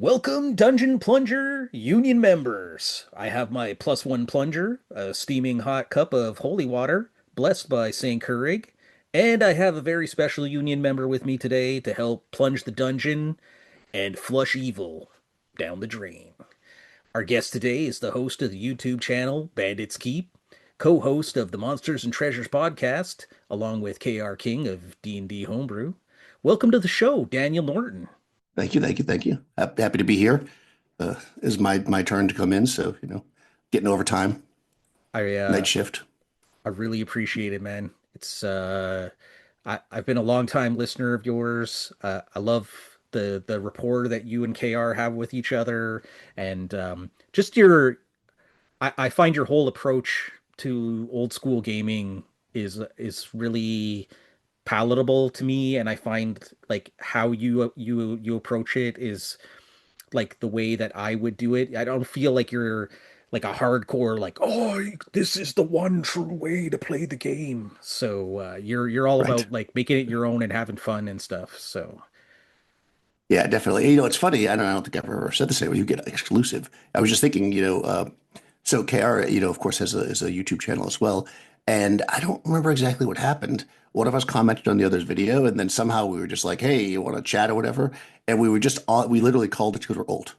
Welcome, Dungeon Plunger Union members. I have my +1 plunger, a steaming hot cup of holy water, blessed by St. Keurig, and I have a very special Union member with me today to help plunge the dungeon and flush evil down the drain. Our guest today is the host of the YouTube channel Bandit's Keep, co-host of the Monsters and Treasures podcast, along with KR King of D&D Homebrew. Welcome to the show, Daniel Norton. Thank you, thank you, thank you. Happy to be here. Is my turn to come in, so getting overtime, I night shift. I really appreciate it, man. I've been a long time listener of yours. I love the rapport that you and KR have with each other, and just your. I find your whole approach to old school gaming is really palatable to me, and I find like how you approach it is like the way that I would do it. I don't feel like you're like a hardcore like, oh, this is the one true way to play the game. So you're all Right. about like making it your own and having fun and stuff. So Yeah, definitely. It's funny. I don't think I've ever said this. You get exclusive. I was just thinking, so KR, of course, has a YouTube channel as well. And I don't remember exactly what happened. One of us commented on the other's video, and then somehow we were just like, "Hey, you want to chat or whatever?" And we were just we literally called it because we're old.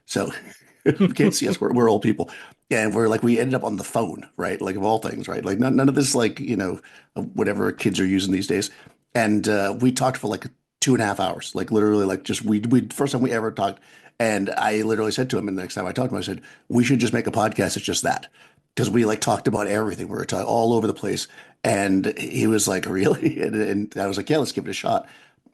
So you can't see us. We're old people, and we ended up on the phone, right? Like of all things, right? Like none of this, like whatever kids are using these days. And we talked for like 2.5 hours, like literally, like just we first time we ever talked. And I literally said to him, and the next time I talked to him, I said, we should just make a podcast. It's just that. Because we like talked about everything. We were talking all over the place. And he was like, really? And I was like, yeah, let's give it a shot.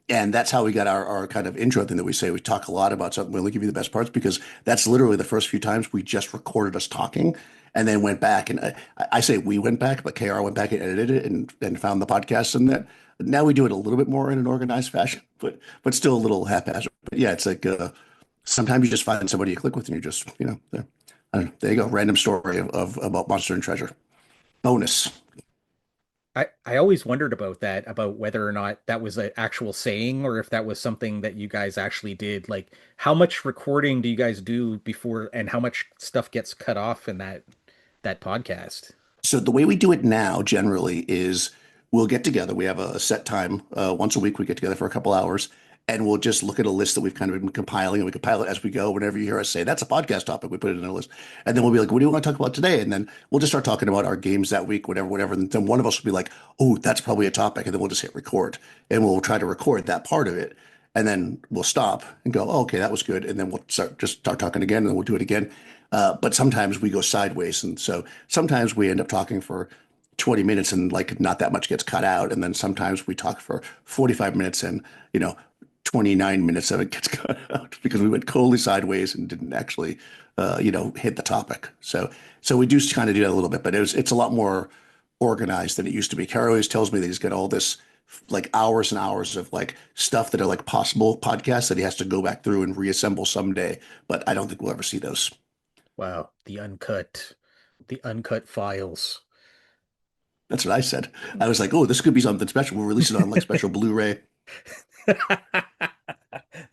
And that's how we got our kind of intro thing that we say. We talk a lot about something. We'll give you the best parts because that's literally the first few times we just recorded us talking and then went back. And I say we went back, but KR went back and edited it and found the podcast and that. Now we do it a little bit more in an organized fashion, but still a little haphazard. But yeah, it's like sometimes you just find somebody you click with and you just, there. I don't know, there you go. Random story of about Monster and Treasure. Bonus. I always wondered about that, about whether or not that was an actual saying or if that was something that you guys actually did. Like, how much recording do you guys do before, and how much stuff gets cut off in that podcast? So the way we do it now generally is we'll get together. We have a set time once a week. We get together for a couple hours and we'll just look at a list that we've kind of been compiling and we compile it as we go. Whenever you hear us say that's a podcast topic, we put it in a list. And then we'll be like, what do you want to talk about today? And then we'll just start talking about our games that week, whatever. And then one of us will be like, oh, that's probably a topic. And then we'll just hit record and we'll try to record that part of it. And then we'll stop and go, oh, okay, that was good. And then we'll start talking again and then we'll do it again. But sometimes we go sideways. And so sometimes we end up talking for 20 minutes and like not that much gets cut out. And then sometimes we talk for 45 minutes and, 29 minutes of it gets cut out because we went totally sideways and didn't actually, hit the topic. So we do kind of do that a little bit, but it's a lot more organized than it used to be. Carol always tells me that he's got all this like hours and hours of like stuff that are like possible podcasts that he has to go back through and reassemble someday. But I don't think we'll ever see those. Wow, the uncut files. That's what I said. I was like, oh, this could be something special. We'll release it on like special Blu-ray.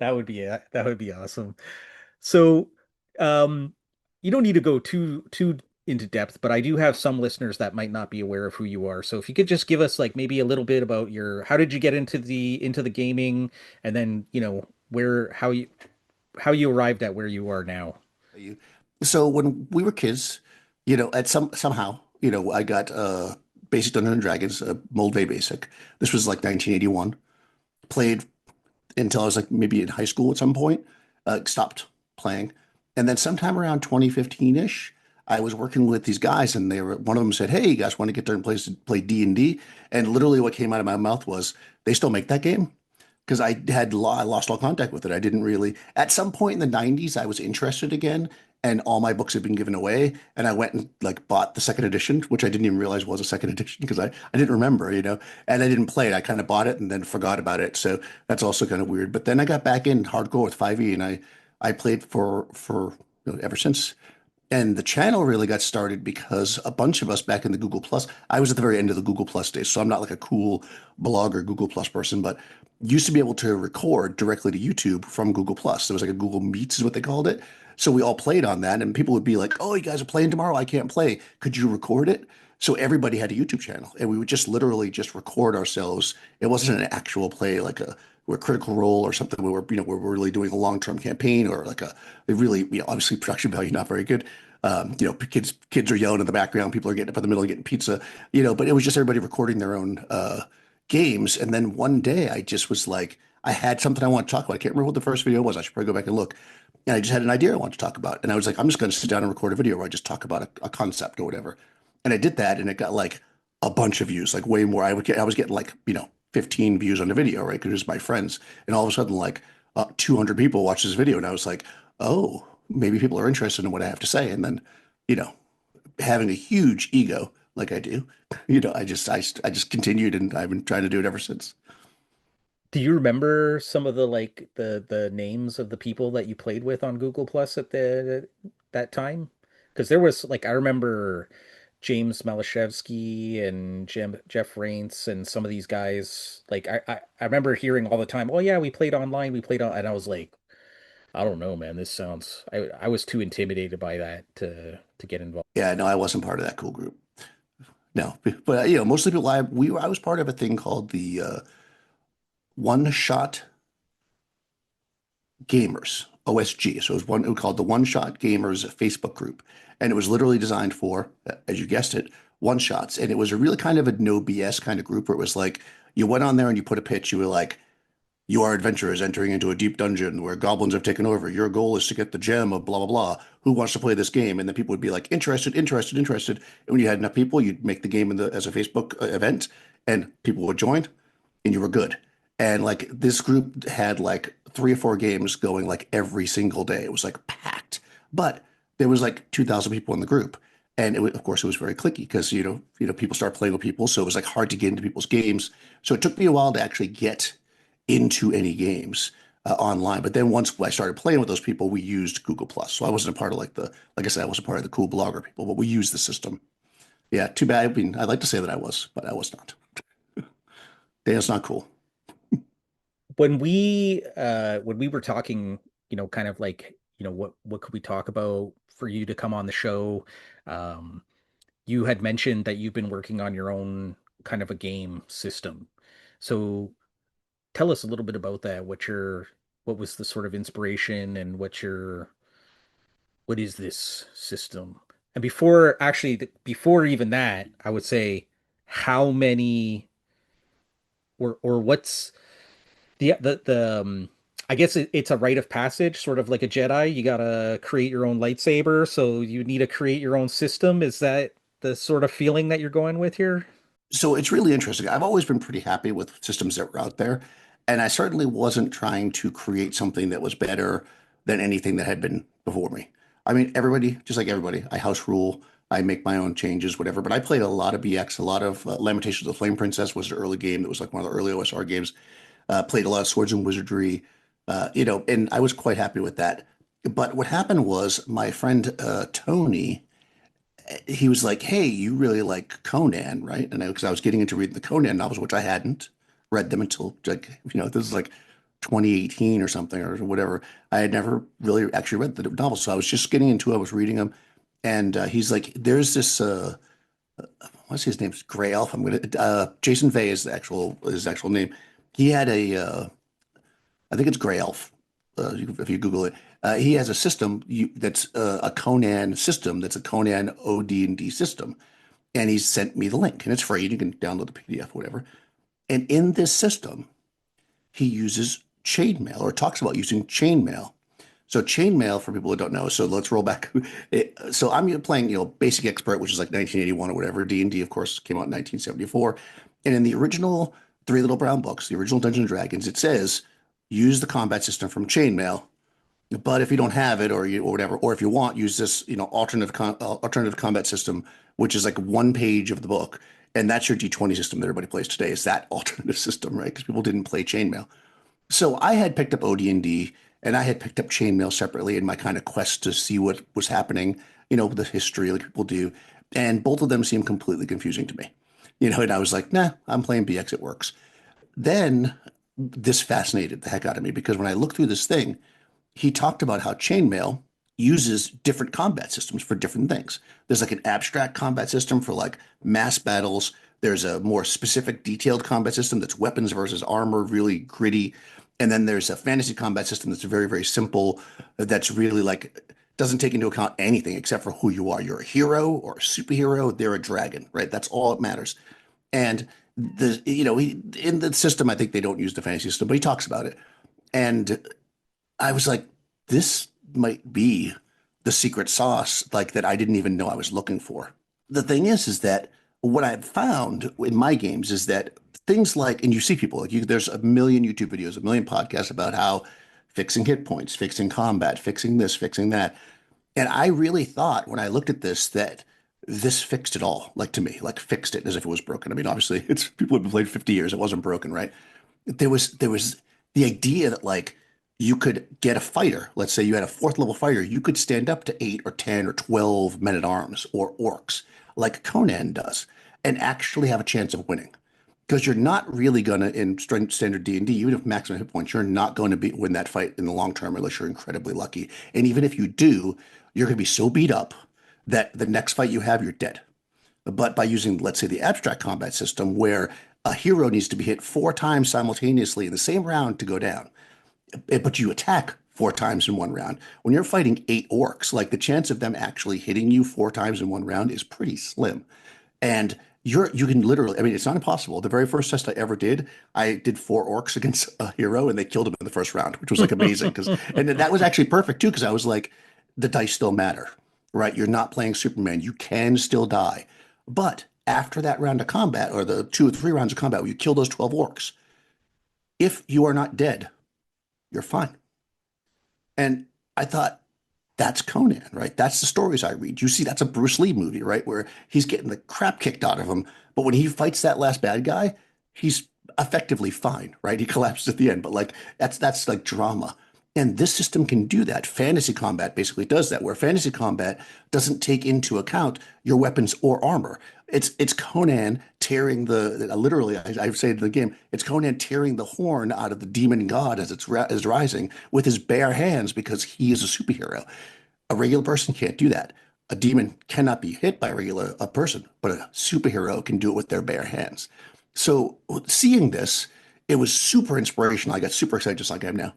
That would be awesome. So, um, you don't need to go too into depth, but I do have some listeners that might not be aware of who you are. So if you could just give us like maybe a little bit about your how did you get into the gaming, and then where how you arrived at where you are now. So when we were kids, at somehow, I got Basic Dungeons and Dragons, Mold Basic. This was like 1981. Played until I was like maybe in high school at some point. Stopped playing, and then sometime around 2015-ish, I was working with these guys, and one of them said, "Hey, you guys want to get there and play D&D?" And literally, what came out of my mouth was, "They still make that game?" Because I lost all contact with it. I didn't really. At some point in the 90s, I was interested again, and all my books had been given away. And I went and like bought the second edition, which I didn't even realize was a second edition because I didn't remember, and I didn't play it. I kind of bought it and then forgot about it. So that's also kind of weird. But then I got back in hardcore with 5e, and I played for ever since. And the channel really got started because a bunch of us back in the Google Plus, I was at the very end of the Google Plus days, so I'm not like a cool blogger Google Plus person, but used to be able to record directly to YouTube from Google Plus. There was like a Google Meets is what they called it. So we all played on that, and people would be like, "Oh, you guys are playing tomorrow. I can't play. Could you record it?" So everybody had a YouTube channel, and we would just literally just record ourselves. It wasn't an actual play like a Critical Role or something where we're really doing a long-term campaign or like a really, obviously production value not very good. Kids are yelling in the background, people are getting up in the middle and getting pizza, but it was just everybody recording their own games. And then one day I just was like, I had something I want to talk about. I can't remember what the first video was. I should probably go back and look. And I just had an idea I wanted to talk about. And I was like, I'm just going to sit down and record a video where I just talk about a concept or whatever. And I did that, and it got like a bunch of views, like way more. I was getting like, 15 views on the video, right? Because it was my friends. And all of a sudden, like 200 people watched this video. And I was like, oh, maybe people are interested in what I have to say. And then, you know, having a huge ego like I do, I just continued, and I've been trying to do it ever since. Do you remember some of the the names of the people that you played with on Google Plus at the that time? Because there was like I remember James Malashevsky and Jeff Raints and some of these guys. Like I remember hearing all the time, "Oh yeah, we played online, we played on," and I was like, I don't know, man. This sounds. I was too intimidated by that to get involved. Yeah, no, I wasn't part of that cool group. No, but most of the people I was part of a thing called the One-Shot Gamers, OSG. So it was called the One-Shot Gamers Facebook group. And it was literally designed for, as you guessed it, one shots. And it was a really kind of a no BS kind of group where it was like you went on there and you put a pitch, you were like, you are adventurers entering into a deep dungeon where goblins have taken over. Your goal is to get the gem of blah blah blah. Who wants to play this game? And then people would be like, interested, interested, interested. And when you had enough people, you'd make the game as a Facebook event, and people would join, and you were good. And like this group had like 3 or 4 games going like every single day. It was like packed, but there was like 2,000 people in the group. And of course, it was very clicky because people start playing with people, so it was like hard to get into people's games. So it took me a while to actually get into any games online. But then once I started playing with those people, we used Google Plus. So I wasn't a part of like I said, I wasn't part of the cool blogger people, but we used the system. Yeah, too bad. I mean, I'd like to say that I was, but I was not. Daniel's not cool. When we were talking, kind of like, what could we talk about for you to come on the show? Um, you had mentioned that you've been working on your own kind of a game system. So tell us a little bit about that. What was the sort of inspiration and what is this system? And before even that, I would say how many or what's the I guess it's a rite of passage, sort of like a Jedi. You gotta create your own lightsaber, so you need to create your own system. Is that the sort of feeling that you're going with here? So it's really interesting. I've always been pretty happy with systems that were out there, and I certainly wasn't trying to create something that was better than anything that had been before me. I mean, everybody, just like everybody, I house rule, I make my own changes, whatever. But I played a lot of BX, a lot of Lamentations of the Flame Princess was an early game that was like one of the early OSR games. Played a lot of Swords and Wizardry, and I was quite happy with that. But what happened was my friend Tony, he was like, "Hey, you really like Conan, right?" And because I was getting into reading the Conan novels, which I hadn't read them until like this is like 2018 or something or whatever. I had never really actually read the novels, so I was just getting into it. I was reading them, and he's like, "There's this what's his name? Gray Elf. I'm gonna Jason Vey is the actual his actual name. He had I think it's Gray Elf. If you Google it, he has a system that's a Conan system. That's a Conan OD&D system, and he sent me the link, and it's free. You can download the PDF, whatever. And in this system, he uses chainmail or talks about using chainmail. So chainmail, for people who don't know, so let's roll back. So I'm playing, Basic Expert, which is like 1981 or whatever. D&D, of course, came out in 1974. And in the original Three Little Brown books, the original Dungeons and Dragons, it says use the combat system from chainmail. But if you don't have it or whatever, or if you want, use this, alternative combat system, which is like one page of the book. And that's your D20 system that everybody plays today is that alternative system, right? Because people didn't play chainmail. So I had picked up OD&D and I had picked up chainmail separately in my kind of quest to see what was happening, the history like people do. And both of them seem completely confusing to me. And I was like, nah, I'm playing BX, it works. Then this fascinated the heck out of me because when I looked through this thing, he talked about how chainmail uses different combat systems for different things. There's like an abstract combat system for like mass battles. There's a more specific detailed combat system that's weapons versus armor, really gritty. And then there's a fantasy combat system that's very, very simple, that's really like doesn't take into account anything except for who you are. You're a hero or a superhero, they're a dragon, right? That's all that matters. And in the system, I think they don't use the fantasy system, but he talks about it. And I was like, this might be the secret sauce, like that I didn't even know I was looking for. The thing is that what I've found in my games is that things like, and you see people like there's a million YouTube videos, a million podcasts about how fixing hit points, fixing combat, fixing this, fixing that. And I really thought when I looked at this that this fixed it all, like to me, like fixed it as if it was broken. I mean, obviously, it's people have been played 50 years. It wasn't broken, right? There was the idea that like you could get a fighter. Let's say you had a fourth level fighter, you could stand up to 8 or 10 or 12 men at arms or orcs like Conan does, and actually have a chance of winning. Because you're not really gonna in standard D&D, even if maximum hit points, you're not going to win that fight in the long term unless you're incredibly lucky. And even if you do, you're going to be so beat up that the next fight you have, you're dead. But by using, let's say, the abstract combat system, where a hero needs to be hit 4 times simultaneously in the same round to go down, but you attack 4 times in one round. When you're fighting 8 orcs, like the chance of them actually hitting you 4 times in one round is pretty slim. And you can literally, I mean, it's not impossible. The very first test I ever did, I did 4 orcs against a hero and they killed him in the first round, which was like amazing because, and that was actually perfect too, because I was like, the dice still matter, right? You're not playing Superman. You can still die. But after that round of combat, or the 2 or 3 rounds of combat, where you kill those 12 orcs, if you are not dead, you're fine. And I thought, that's Conan, right? That's the stories I read. You see, that's a Bruce Lee movie, right? Where he's getting the crap kicked out of him. But when he fights that last bad guy, he's effectively fine, right? He collapses at the end, but like that's like drama. And this system can do that. Fantasy combat basically does that, where fantasy combat doesn't take into account your weapons or armor. It's Conan tearing literally, I say in the game, it's Conan tearing the horn out of the demon god as it's rising with his bare hands because he is a superhero. A regular person can't do that. A demon cannot be hit by a person, but a superhero can do it with their bare hands. So seeing this, it was super inspirational. I got super excited, just like I am now.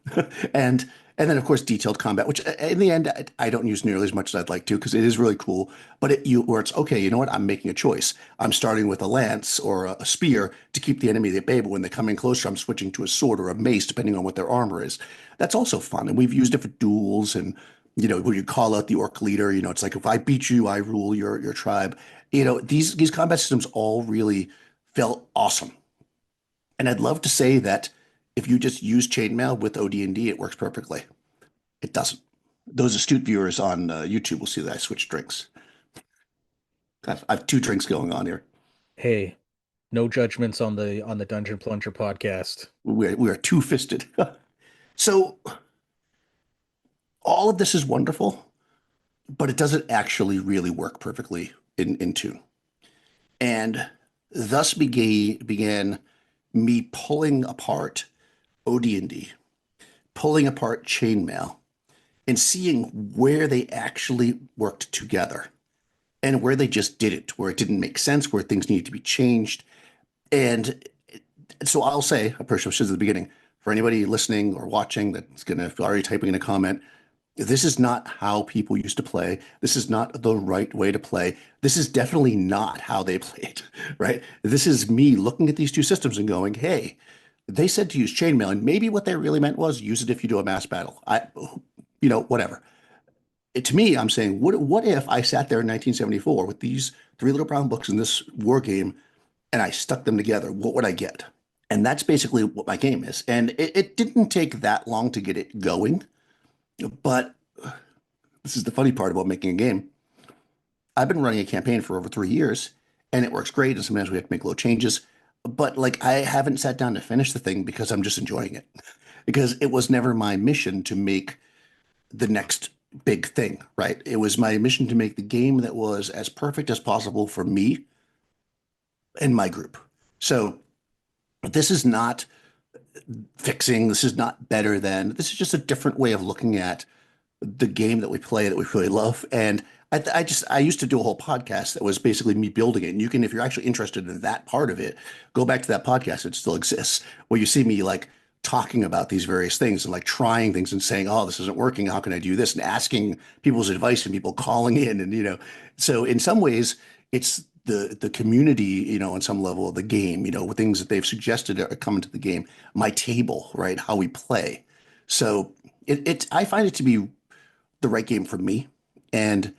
and and then of course detailed combat, which in the end I don't use nearly as much as I'd like to because it is really cool. But where it's okay, you know what? I'm making a choice. I'm starting with a lance or a spear to keep the enemy at bay, but when they come in closer, I'm switching to a sword or a mace, depending on what their armor is. That's also fun, and we've used it for duels and where you call out the orc leader. It's like if I beat you, I rule your tribe. These combat systems all really felt awesome. And I'd love to say that if you just use chainmail with OD&D, it works perfectly. It doesn't. Those astute viewers on YouTube will see that I switched drinks. I've 2 drinks going on here. Hey, no judgments on the Dungeon Plunger podcast. We are two-fisted. So all of this is wonderful, but it doesn't actually really work perfectly in tune. And thus began me pulling apart OD&D, pulling apart chainmail, and seeing where they actually worked together and where they just didn't, where it didn't make sense, where things needed to be changed. And so I'll say, I personally said at the beginning, for anybody listening or watching that's going to already typing in a comment, this is not how people used to play. This is not the right way to play. This is definitely not how they played, right? This is me looking at these 2 systems and going, hey, they said to use chainmail, and maybe what they really meant was use it if you do a mass battle. Whatever. To me, I'm saying, what if I sat there in 1974 with these 3 little brown books in this war game and I stuck them together? What would I get? And that's basically what my game is. And it didn't take that long to get it going. But this is the funny part about making a game. I've been running a campaign for over 3 years and it works great. And sometimes we have to make little changes. But like I haven't sat down to finish the thing because I'm just enjoying it. Because it was never my mission to make the next big thing, right? It was my mission to make the game that was as perfect as possible for me and my group. So this is not fixing, this is not better than, this is just a different way of looking at the game that we play that we really love. And I used to do a whole podcast that was basically me building it. And you can, if you're actually interested in that part of it, go back to that podcast. It still exists, where you see me like talking about these various things and like trying things and saying, oh, this isn't working. How can I do this? And asking people's advice and people calling in. And, so in some ways, it's the community, on some level of the game, with things that they've suggested are coming to the game, my table, right? How we play. So I find it to be the right game for me and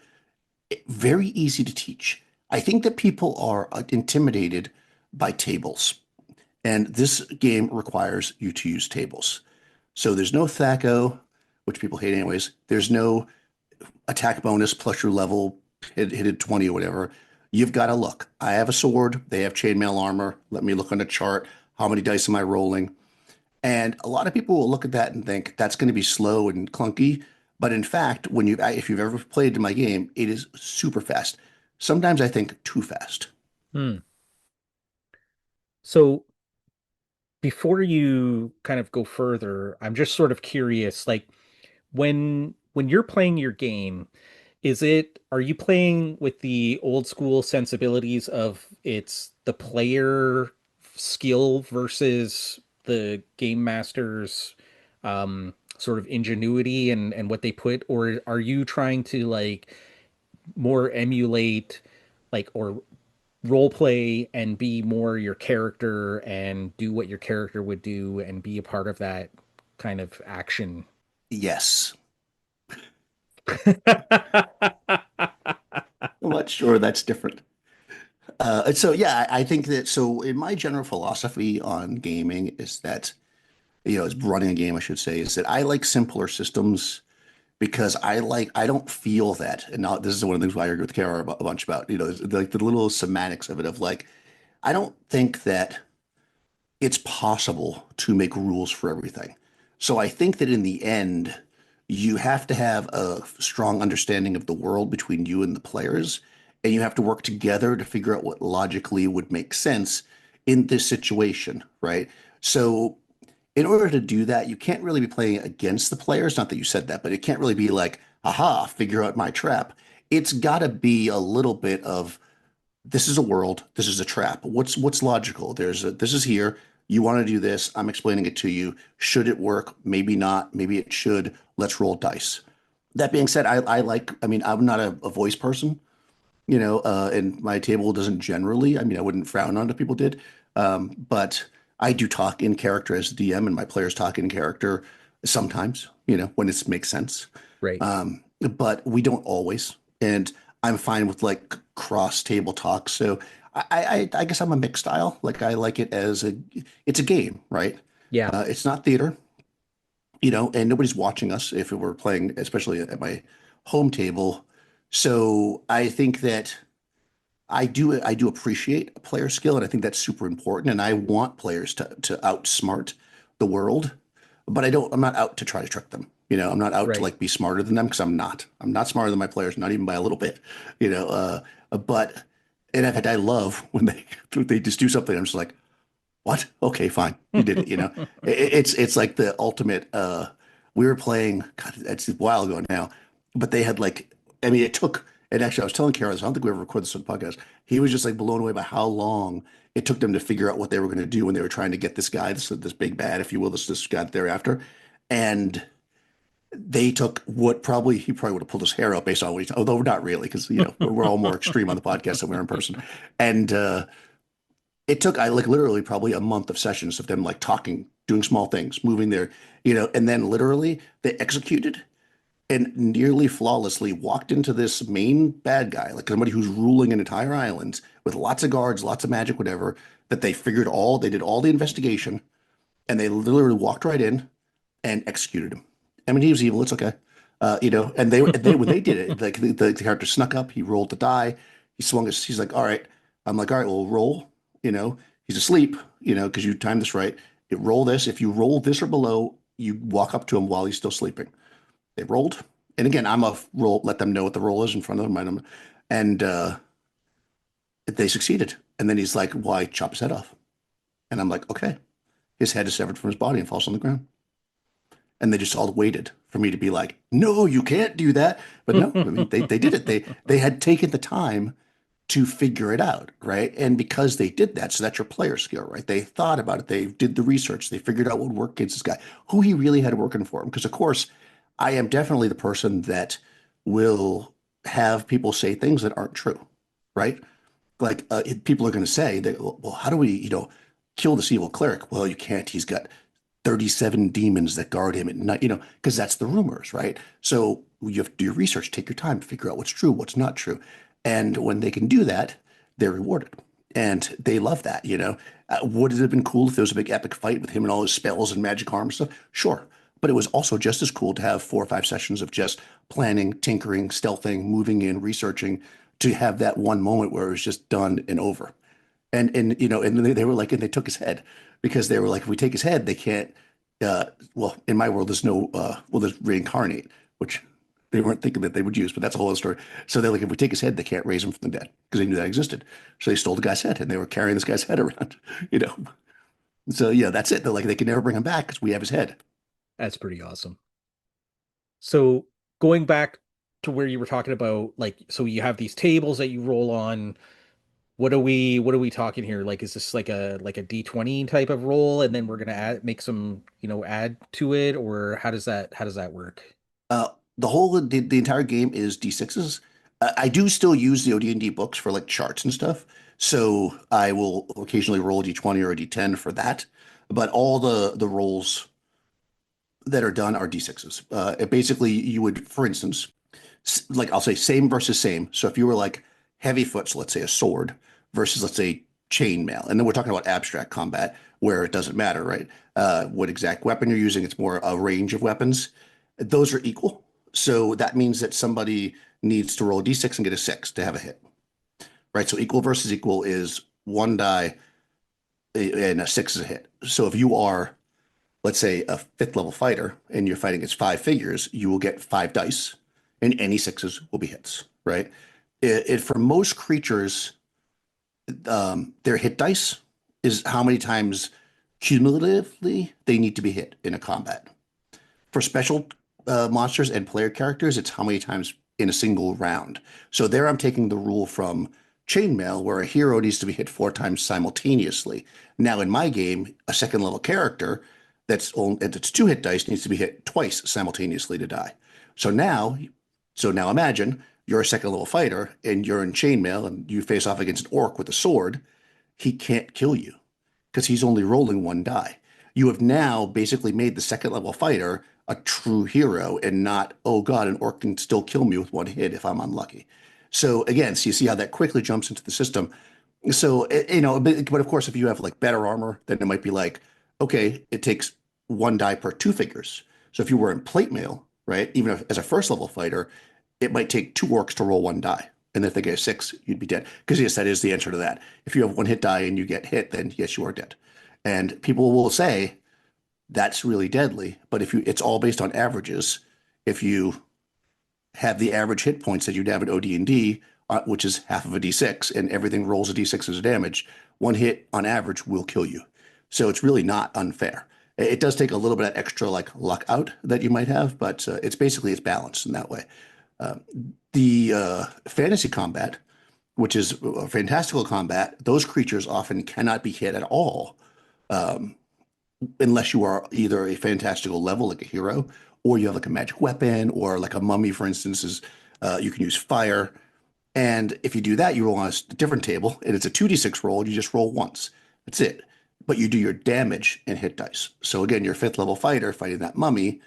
very easy to teach. I think that people are intimidated by tables, and this game requires you to use tables. So there's no THAC0, which people hate anyways. There's no attack bonus plus your level hit at 20 or whatever. You've got to look. I have a sword. They have chainmail armor. Let me look on the chart. How many dice am I rolling? And a lot of people will look at that and think that's going to be slow and clunky. But in fact, if you've ever played my game, it is super fast. Sometimes I think too fast. Hmm. So before you kind of go further, I'm just sort of curious, like when you're playing your game, are you playing with the old school sensibilities of it's the player skill versus the game master's sort of ingenuity and what they put, or are you trying to like more emulate like or role play and be more your character and do what your character would do and be a part of that kind of action? Yes. I'm not sure that's different. So yeah, I think that so in my general philosophy on gaming is that, as running a game, I should say, is that I like simpler systems because I don't feel that. And now this is one of the things why I agree with Kara a bunch about, like the little semantics of it of like, I don't think that it's possible to make rules for everything. So I think that in the end, you have to have a strong understanding of the world between you and the players, and you have to work together to figure out what logically would make sense in this situation, right? So in order to do that, you can't really be playing against the players. Not that you said that, but it can't really be like, aha, figure out my trap. It's got to be a little bit of this is a world, this is a trap. What's logical? This is here. You want to do this. I'm explaining it to you. Should it work? Maybe not. Maybe it should. Let's roll dice. That being said, I mean, I'm not a voice person, and my table doesn't generally. I mean, I wouldn't frown on it if people did. But I do talk in character as the DM, and my players talk in character sometimes, when it makes sense. Right. But we don't always. And I'm fine with like cross table talk. So I guess I'm a mixed style. Like I like it as it's a game, right? Yeah. It's not theater, and nobody's watching us if we're playing, especially at my home table. So I think that I do appreciate player skill, and I think that's super important. And I want players to outsmart the world, but I'm not out to try to trick them. I'm not out to Right. like be smarter than them because I'm not. I'm not smarter than my players, not even by a little bit. You know, but and in fact, I love when they just do something. I'm just like, what? Okay, fine, you did it. It's like the ultimate. We were playing. God, it's a while ago now, but they had like. I mean, it took. And actually, I was telling Kara this. I don't think we ever recorded this on the podcast. He was just like blown away by how long it took them to figure out what they were going to do when they were trying to get this guy, this big bad, if you will, this guy thereafter. And they took what probably he probably would have pulled his hair out based on what he, although not really, because we're all more extreme on the podcast than we are in person. And it took I like literally probably a month of sessions of them like talking, doing small things, moving their, and then literally they executed and nearly flawlessly walked into this main bad guy, like somebody who's ruling an entire island with lots of guards, lots of magic, whatever, that they did all the investigation, and they literally walked right in and executed him. I mean, he was evil. It's okay. And they when they did it, like the character snuck up, he rolled the die, he's like, all right. I'm like, all right, well, roll, he's asleep, because you timed this right. Roll this. If you roll this or below, you walk up to him while he's still sleeping. They rolled, And again, I'm a roll, let them know what the role is in front of them, and they succeeded. And then he's like, "Why chop his head off?" And I'm like, "Okay." His head is severed from his body and falls on the ground. And they just all waited for me to be like, "No, you can't do that." But no, I mean, they did it. They had taken the time to figure it out, right? And because they did that, so that's your player skill, right? They thought about it, they did the research, they figured out what would work against this guy, who he really had working for him. Because of course, I am definitely the person that will have people say things that aren't true, right? Like people are going to say that, well, how do we, kill this evil cleric? Well, you can't. He's got 37 demons that guard him at night, because that's the rumors, right? So you have to do your research, take your time, figure out what's true, what's not true. And when they can do that, they're rewarded. And they love that. Would it have been cool if there was a big epic fight with him and all his spells and magic arm and stuff? Sure. But it was also just as cool to have 4 or 5 sessions of just planning, tinkering, stealthing, moving in, researching, to have that one moment where it was just done and over. And they were like, and they took his head because they were like, if we take his head, they can't. Well, in my world, there's no. Well, there's reincarnate, which they weren't thinking that they would use, but that's a whole other story. So they're like, if we take his head, they can't raise him from the dead because they knew that existed. So they stole the guy's head and they were carrying this guy's head around. You know. So yeah, that's it. They're like, they can never bring him back because we have his head. That's pretty awesome. So going back to where you were talking about, like, so you have these tables that you roll on. What are we talking here? Like, is this like a D20 type of roll, and then we're gonna make some, add to it, or how does that work? The entire game is D6s. I do still use the OD&D books for like charts and stuff. So I will occasionally roll a D20 or a D10 for that. But all the rolls that are done are D6s. Basically, you would, for instance, like I'll say same versus same. So if you were like heavy foot, so let's say a sword versus let's say chainmail, and then we're talking about abstract combat where it doesn't matter, right? What exact weapon you're using, it's more a range of weapons. Those are equal. So that means that somebody needs to roll a d6 and get a 6 to have a hit, right? So equal versus equal is one die and a 6 is a hit. So if you are, let's say, a fifth level fighter and you're fighting against 5 figures, you will get 5 dice and any 6s will be hits, right? For most creatures, their hit dice is how many times cumulatively they need to be hit in a combat. For special monsters and player characters, it's how many times in a single round. So there I'm taking the rule from Chainmail, where a hero needs to be hit 4 times simultaneously. Now in my game, a second level character that's 2 hit dice needs to be hit twice simultaneously to die. So now, so now imagine you're a second level fighter and you're in Chainmail and you face off against an orc with a sword. He can't kill you because he's only rolling one die. You have now basically made the second level fighter a true hero and not, oh God, an orc can still kill me with one hit if I'm unlucky. So again, so you see how that quickly jumps into the system. So, but of course, if you have like better armor, then it might be like, okay, it takes one die per 2 figures. So if you were in plate mail, right, even if, as a first level fighter, it might take 2 orcs to roll one die. And if they get a 6, you'd be dead. Because yes, that is the answer to that. If you have one hit die and you get hit, then yes, you are dead. And people will say that's really deadly. But if you, it's all based on averages. If you have the average hit points that you'd have in OD&D, which is half of a D6, and everything rolls a D6 as a damage, one hit on average will kill you. So it's really not unfair. It does take a little bit of extra like luck out that you might have, but it's balanced in that way. Uh, the fantasy combat, which is fantastical combat, those creatures often cannot be hit at all um, unless you are either a fantastical level like a hero, or you have like a magic weapon, or like a mummy, for instance, is you can use fire. And if you do that, you roll on a different table, and it's a 2d6 roll. You just roll once. That's it. But you do your damage and hit dice. So again, your fifth level fighter fighting that mummy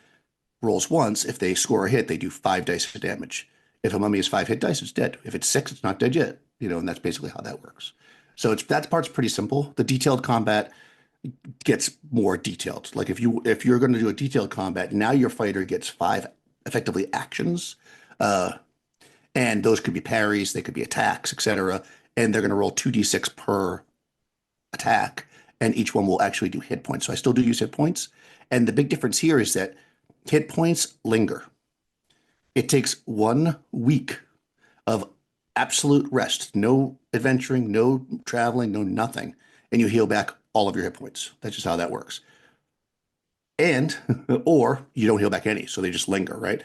rolls once. If they score a hit, they do 5 dice of damage. If a mummy is 5 hit dice, it's dead. If it's 6, it's not dead yet. And that's basically how that works. So that part's pretty simple. The detailed combat gets more detailed. Like if you're going to do a detailed combat, now your fighter gets 5 effectively actions, uh, and those could be parries, they could be attacks, etc. And they're going to roll 2d6 per attack, and each one will actually do hit points. So I still do use hit points, and the big difference here is that hit points linger. It takes 1 week of absolute rest, no adventuring, no traveling, no nothing, and you heal back all of your hit points. That's just how that works. And, or you don't heal back any, so they just linger, right?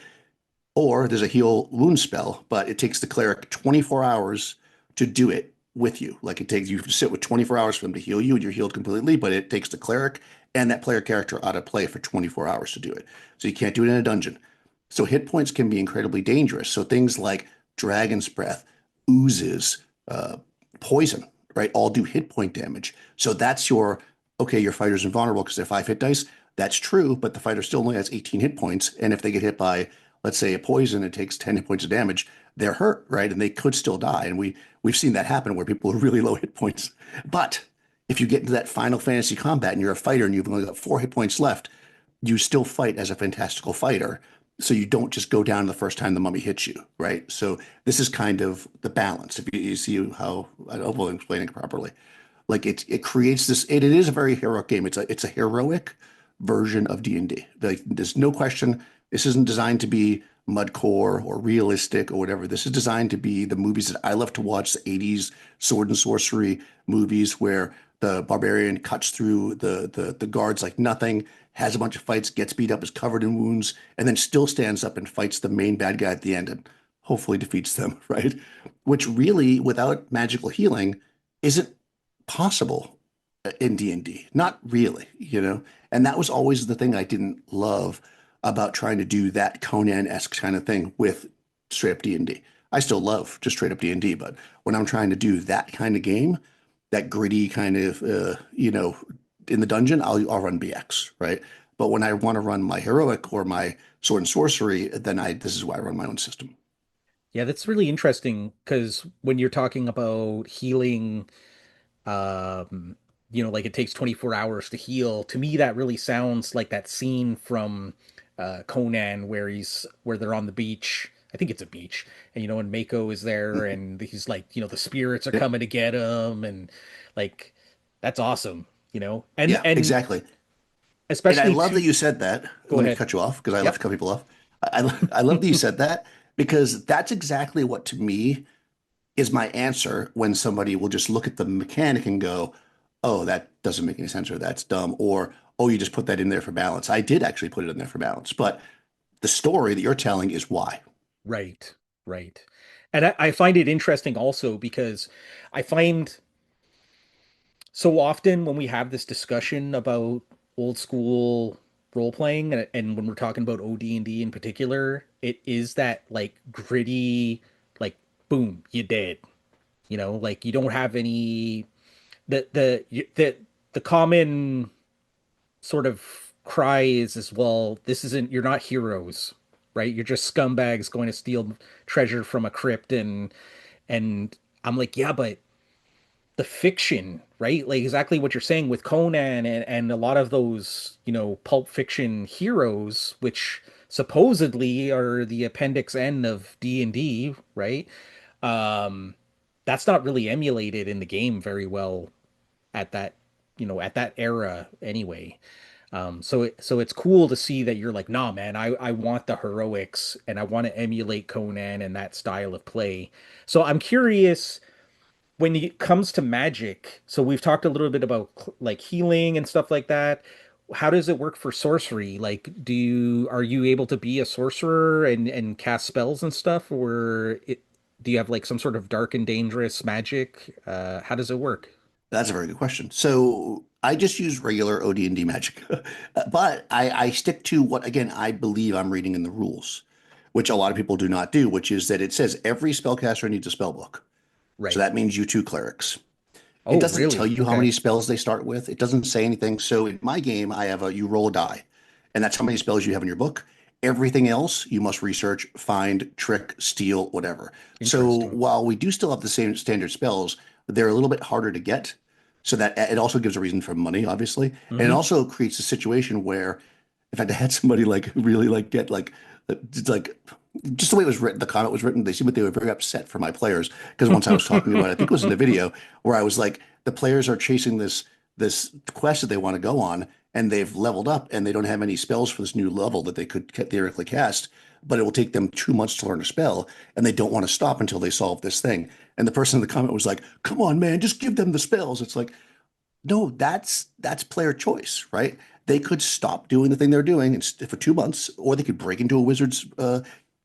Or there's a heal wound spell, but it takes the cleric 24 hours to do it with you. Like it takes you to sit with 24 hours for them to heal you and you're healed completely, but it takes the cleric and that player character out of play for 24 hours to do it. So you can't do it in a dungeon. So hit points can be incredibly dangerous. So things like dragon's breath, oozes, uh, poison, right, all do hit point damage. So that's your okay, your fighter's invulnerable because they're 5 hit dice. That's true, but the fighter still only has 18 hit points. And if they get hit by, let's say, a poison, it takes 10 hit points of damage, they're hurt, right? And they could still die. And we've seen that happen where people are really low hit points. But if you get into that Final Fantasy combat and you're a fighter and you've only got 4 hit points left, you still fight as a fantastical fighter. So you don't just go down the first time the mummy hits you, right? So this is kind of the balance. If you see how I don't know if I'm explaining it properly. Like it creates this. It is a very heroic game. It's a heroic version of D&D. Like there's no question. This isn't designed to be mudcore or realistic or whatever. This is designed to be the movies that I love to watch, the 80s sword and sorcery movies where the barbarian cuts through the guards like nothing, has a bunch of fights, gets beat up, is covered in wounds, and then still stands up and fights the main bad guy at the end and hopefully defeats them, right? Which really, without magical healing, isn't possible in D&D. Not really, you know? And that was always the thing I didn't love about trying to do that Conan-esque kind of thing with straight up D&D. I still love just straight up D&D, but when I'm trying to do that kind of game, that gritty kind of, in the dungeon, I'll run BX, right? But when I want to run my heroic or my sword and sorcery, then this is why I run my own system. Yeah, that's really interesting because when you're talking about healing, like it takes 24 hours to heal, to me that really sounds like that scene from Conan where they're on the beach. I think it's a beach, and and Mako is there, and he's like, the spirits are Yeah, coming to get him, and like that's awesome, and yeah, exactly. And I especially love that to you said that. go Let me ahead. cut you off because I love to Yep. cut people off. I love that you said that because that's exactly what to me is my answer when somebody will just look at the mechanic and go, "Oh, that doesn't make any sense," or "That's dumb," or "Oh, you just put that in there for balance." I did actually put it in there for balance, but the story that you're telling is why. Right, right. And I find it interesting also because I find so often when we have this discussion about old school role playing and when we're talking about OD&D in particular, it is that like gritty, like boom, you dead. Like you don't have any the common sort of cry is as well, this isn't you're not heroes, right? You're just scumbags going to steal treasure from a crypt and I'm like, yeah, but the fiction, right? Like exactly what you're saying with Conan and a lot of those, pulp fiction heroes, which supposedly are the appendix N of D&D, right? Um, that's not really emulated in the game very well at that era anyway. So it's cool to see that you're like, nah, man, I want the heroics and I want to emulate Conan and that style of play. So I'm curious when it comes to magic. So we've talked a little bit about like healing and stuff like that. How does it work for sorcery? Like, are you able to be a sorcerer and cast spells and stuff, or do you have like some sort of dark and dangerous magic? How does it work? That's a very good question. So I just use regular OD&D magic, but I stick to what, again, I believe I'm reading in the rules, which a lot of people do not do, which is that it says every spellcaster needs a spell book. So Right. that means you two clerics. It Oh, doesn't tell really? you how Okay. many spells they start with. It doesn't say anything. So in my game, I have you roll a die, and that's how many spells you have in your book. Everything else you must research, find, trick, steal, whatever. So Interesting. while we do still have the same standard spells, they're a little bit harder to get. So that it also gives a reason for money, obviously, and it Hmm. also creates a situation where, in fact, I had somebody like really like get like just the way it was written, the comment was written, they seemed like they were very upset for my players because once I was talking about it, I think it was in the video where I was like, the players are chasing this quest that they want to go on, and they've leveled up, and they don't have any spells for this new level that they could theoretically cast. but it will take them 2 months to learn a spell, and they don't want to stop until they solve this thing. And the person in the comment was like, "Come on, man, just give them the spells." It's like, no, that's player choice, right? They could stop doing the thing they're doing for 2 months, or they could break into a wizard's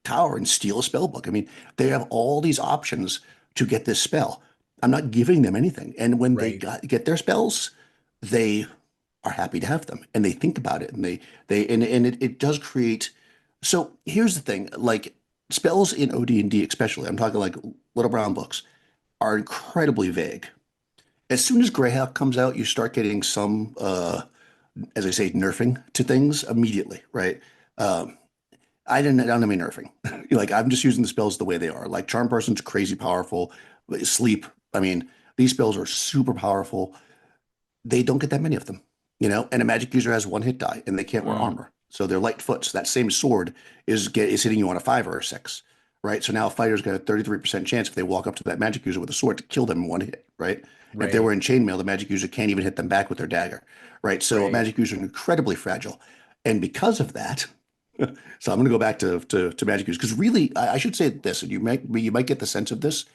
tower and steal a spell book. I mean, they have all these options to get this spell. I'm not giving them anything, and when they Right. get their spells, they are happy to have them, and they think about it, and it does create. So here's the thing, like spells in OD&D, especially, I'm talking like Little Brown books, are incredibly vague. As soon as Greyhawk comes out, you start getting some, as I say, nerfing to things immediately, right? Um, I don't mean nerfing. Like I'm just using the spells the way they are. Like Charm Person's crazy powerful. Sleep. I mean, these spells are super powerful. They don't get that many of them, And a magic user has one hit die, and they can't wear Mm, armor, so they're light foot. So that same sword is hitting you on a 5 or a 6, right? So now a fighter's got a 33% chance if they walk up to that magic user with a sword to kill them in one hit, right? And if they right. were in chainmail, the magic user can't even hit them back with their dagger, right? So a Right. magic user is incredibly fragile, and because of that, so I'm going to go back to magic users because really, I should say this, and you might get the sense of this.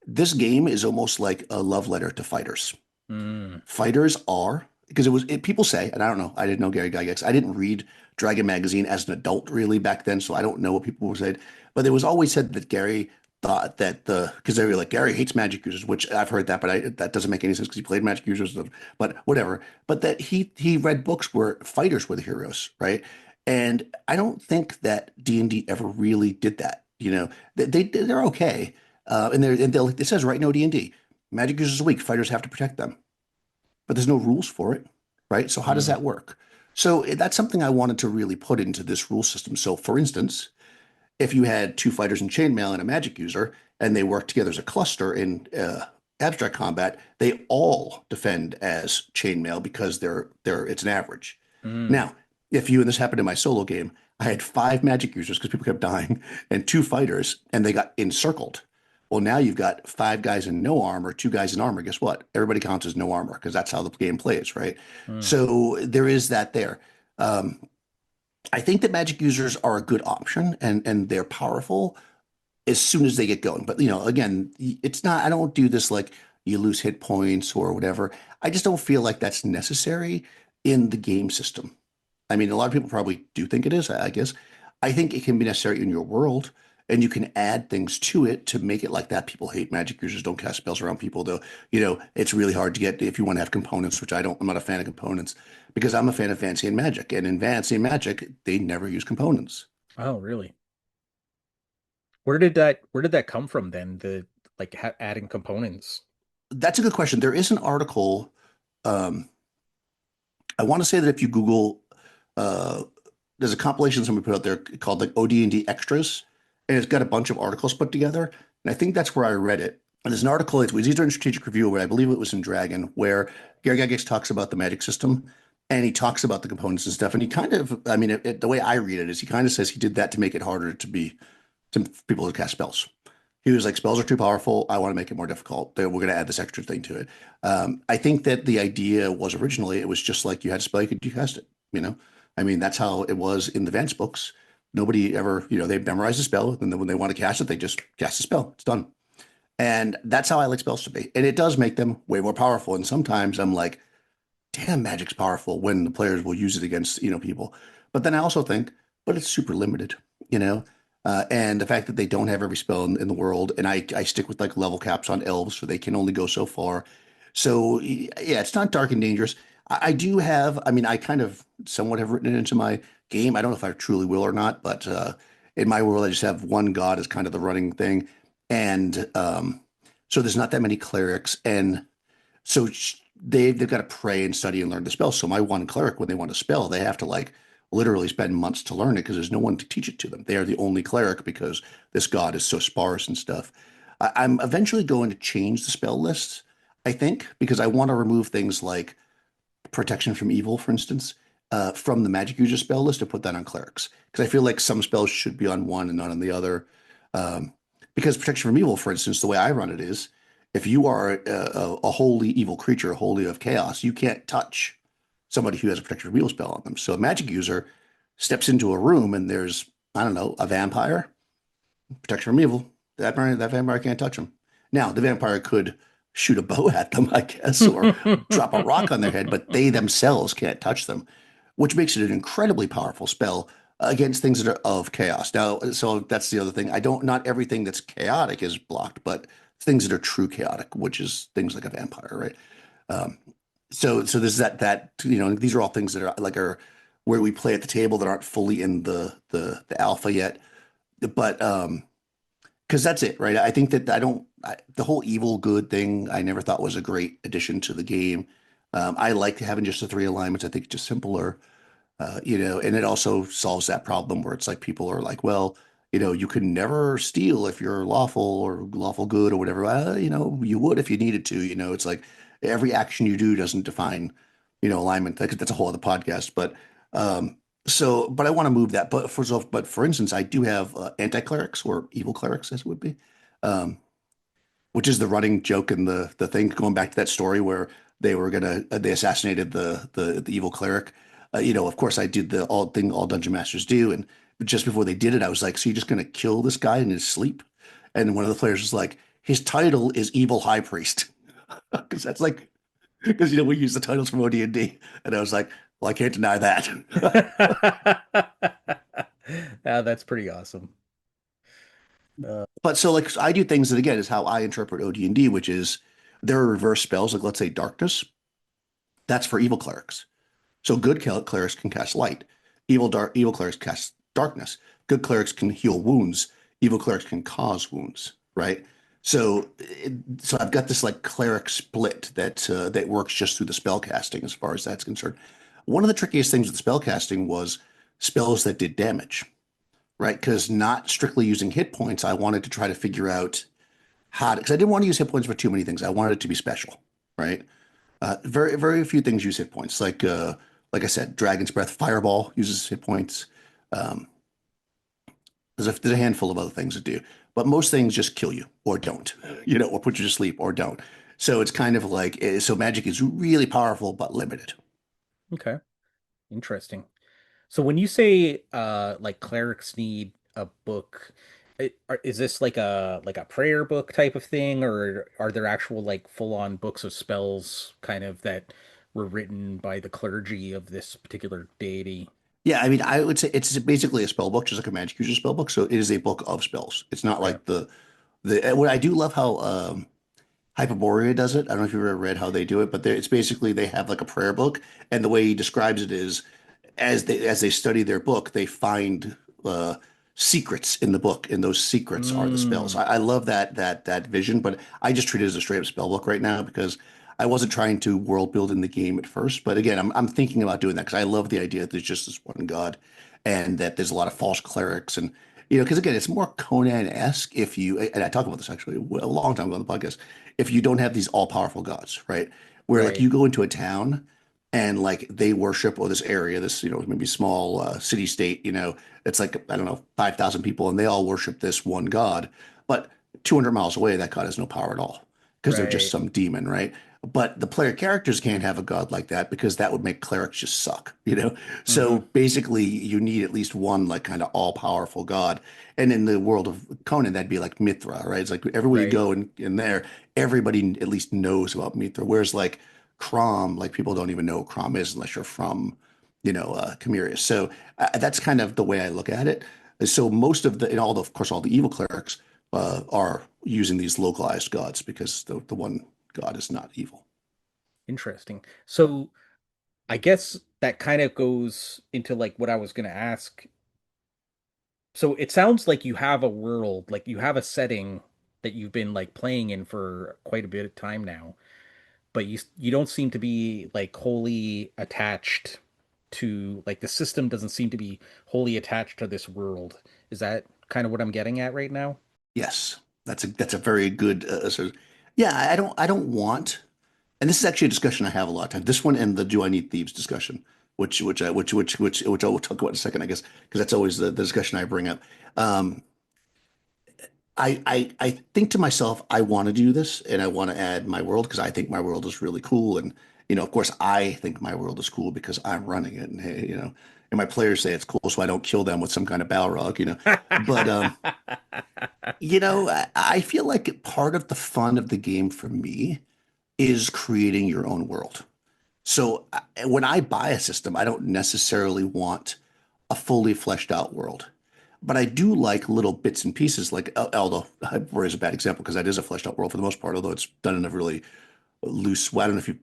This game is almost like a love letter to fighters. Mm, Fighters are because people say, and I don't know, I didn't know Gary Gygax. I didn't read Dragon magazine as an adult really back then, so I don't know what people were saying. But it was always said that Gary thought that because they were like Gary hates magic users, which I've heard that, but that doesn't make any sense because he played magic users, but whatever. But that he read books where fighters were the heroes, right? And I don't think that D&D ever really did that. They're okay, it says right no D&D. Magic users are weak. Fighters have to protect them, but there's no rules for it, right? So how does mm, that work? So that's something I wanted to really put into this rule system. So for instance, if you had two fighters in chainmail and a magic user, and they work together as a cluster in abstract combat, they all defend as chainmail because they're it's an average. mm. Now, if you and this happened in my solo game, I had five magic users because people kept dying, and two fighters, and they got encircled. Well, now you've got five guys in no armor, two guys in armor. Guess what? Everybody counts as no armor because that's how the game plays, right? Mm. So there is that there. Um, I think that magic users are a good option and they're powerful as soon as they get going. But again, it's not. I don't do this like you lose hit points or whatever. I just don't feel like that's necessary in the game system. I mean, a lot of people probably do think it is, I guess. I think it can be necessary in your world, and you can add things to it to make it like that. People hate magic users, don't cast spells around people, though. It's really hard to get if you want to have components, which I don't. I'm not a fan of components because I'm a fan of fantasy and magic. And in fantasy and magic, they never use components. Oh, really? Where did that come from then? The like ha adding components. That's a good question. There is an article. Um, I want to say that if you Google, uh, there's a compilation somebody put out there called like OD&D Extras, and it's got a bunch of articles put together. And I think that's where I read it. And there's an article, it was either in Strategic Review or I believe it was in Dragon, where Gary Gygax talks about the magic system and he talks about the components and stuff. And he kind of, I mean, the way I read it is he kind of says he did that to make it harder to people to cast spells. He was like, spells are too powerful. I want to make it more difficult. We're going to add this extra thing to it. I think that the idea was originally, it was just like you had a spell, you could cast it, you know? I mean, that's how it was in the Vance books. Nobody ever, they memorize a spell, and then when they want to cast it, they just cast a spell. It's done. And that's how I like spells to be. And it does make them way more powerful. And sometimes I'm like, damn, magic's powerful when the players will use it against, people. But then I also think, but it's super limited, you know? And the fact that they don't have every spell in the world, and I stick with like level caps on elves, so they can only go so far. So yeah, it's not dark and dangerous. I do have, I mean, I kind of somewhat have written it into my game. I don't know if I truly will or not, but in my world, I just have one god as kind of the running thing. And so there's not that many clerics. And so they've got to pray and study and learn the spell. So my one cleric, when they want to spell, they have to like literally spend months to learn it because there's no one to teach it to them. They are the only cleric because this god is so sparse and stuff. I'm eventually going to change the spell list, I think, because I want to remove things like protection from evil, for instance, from the magic user spell list to put that on clerics. Because I feel like some spells should be on one and not on the other. Um, because protection from evil, for instance, the way I run it is if you are a wholly evil creature, wholly of chaos, you can't touch somebody who has a protection from evil spell on them. So a magic user steps into a room and there's I don't know, a vampire, protection from evil. That vampire can't touch them. Now, the vampire could shoot a bow at them, I guess, or drop a rock on their head, but they themselves can't touch them, which makes it an incredibly powerful spell against things that are of chaos. Now, so that's the other thing. I don't, not everything that's chaotic is blocked, but things that are true chaotic, which is things like a vampire, right? Um, so there's these are all things that are where we play at the table that aren't fully in the alpha yet, but because that's it, right? I think that the whole evil good thing I never thought was a great addition to the game. I like having just the three alignments. I think it's just simpler, and it also solves that problem where it's like people are like, well, you can never steal if you're lawful or lawful good or whatever. You would if you needed to. It's like every action you do doesn't define, alignment. That's a whole other podcast. But I want to move that. But for instance, I do have anti-clerics or evil clerics, as it would be. Um, which is the running joke in the thing, going back to that story where they assassinated the evil cleric. Of course, I did the all thing all dungeon masters do, and just before they did it, I was like, "So you're just gonna kill this guy in his sleep?" And one of the players was like, "His title is Evil High Priest," because that's like because we use the titles from OD&D, and I was like, "Well, I can't deny that." Yeah, that's pretty awesome. But so like I do things that again is how I interpret OD&D, which is there are reverse spells, like let's say darkness. That's for evil clerics. So good clerics can cast light. Evil clerics cast darkness. Good clerics can heal wounds. Evil clerics can cause wounds, right? So I've got this like cleric split that works just through the spell casting as far as that's concerned. One of the trickiest things with spell casting was spells that did damage, right? Because not strictly using hit points, I wanted to try to figure out how to, because I didn't want to use hit points for too many things. I wanted it to be special, right? Very, very few things use hit points. Like I said, Dragon's Breath Fireball uses hit points. Um, there's a handful of other things that do, but most things just kill you or don't, or put you to sleep or don't. So it's kind of like so magic is really powerful but limited. Okay, interesting. So when you say like clerics need a book, is this like a prayer book type of thing, or are there actual like full-on books of spells kind of that were written by the clergy of this particular deity? Yeah, I mean, I would say it's basically a spell book, just like a magic user spell book. So it is a book of spells. It's not Okay. like the what I do love how Hyperborea does it. I don't know if you've ever read how they do it, but it's basically they have like a prayer book, and the way he describes it is as they study their book, they find secrets in the book, and those secrets are the spells. Mm, I love that vision, but I just treat it as a straight up spell book right now because I wasn't trying to world build in the game at first. But again, I'm thinking about doing that because I love the idea that there's just this one god, and that there's a lot of false clerics and. Because again, it's more Conan-esque if you, and I talked about this actually a long time ago on the podcast, if you don't have these all-powerful gods, right? Where like right, you go into a town and like they worship or this area, this maybe small city state, it's like I don't know 5,000 people and they all worship this one god, but 200 miles away that god has no power at all because they're just right. some demon, right? But the player characters can't have a god like that because that would make clerics just suck. So Hmm. basically, you need at least one like kind of all-powerful god. And in the world of Conan, that'd be like Mithra, right? It's like everywhere you Right, go in there, everybody at least knows about Mithra. Whereas like Crom, like people don't even know what Crom is unless you're from, Chimerius. So that's kind of the way I look at it. So most of the, and all the, of course, all the evil clerics are using these localized gods because the one god is not evil. interesting. So I guess that kind of goes into like what I was going to ask. So it sounds like you have a world, like you have a setting that you've been like playing in for quite a bit of time now, but you don't seem to be like wholly attached to like the system doesn't seem to be wholly attached to this world. Is that kind of what I'm getting at right now? Yes, that's a very good yeah, I don't want, and this is actually a discussion I have a lot of times. This one and the do I need thieves discussion, which I will talk about in a second, I guess, because that's always the discussion I bring up. Um, I think to myself, I want to do this and I want to add my world because I think my world is really cool. And, of course, I think my world is cool because I'm running it. And, hey, and my players say it's cool, so I don't kill them with some kind of Balrog, you know. But I feel like part of the fun of the game for me is creating your own world. So when I buy a system, I don't necessarily want a fully fleshed out world, but I do like little bits and pieces. Like, although Hyperborea is a bad example because that is a fleshed out world for the most part, although it's done in a really loose. Well, I don't know if you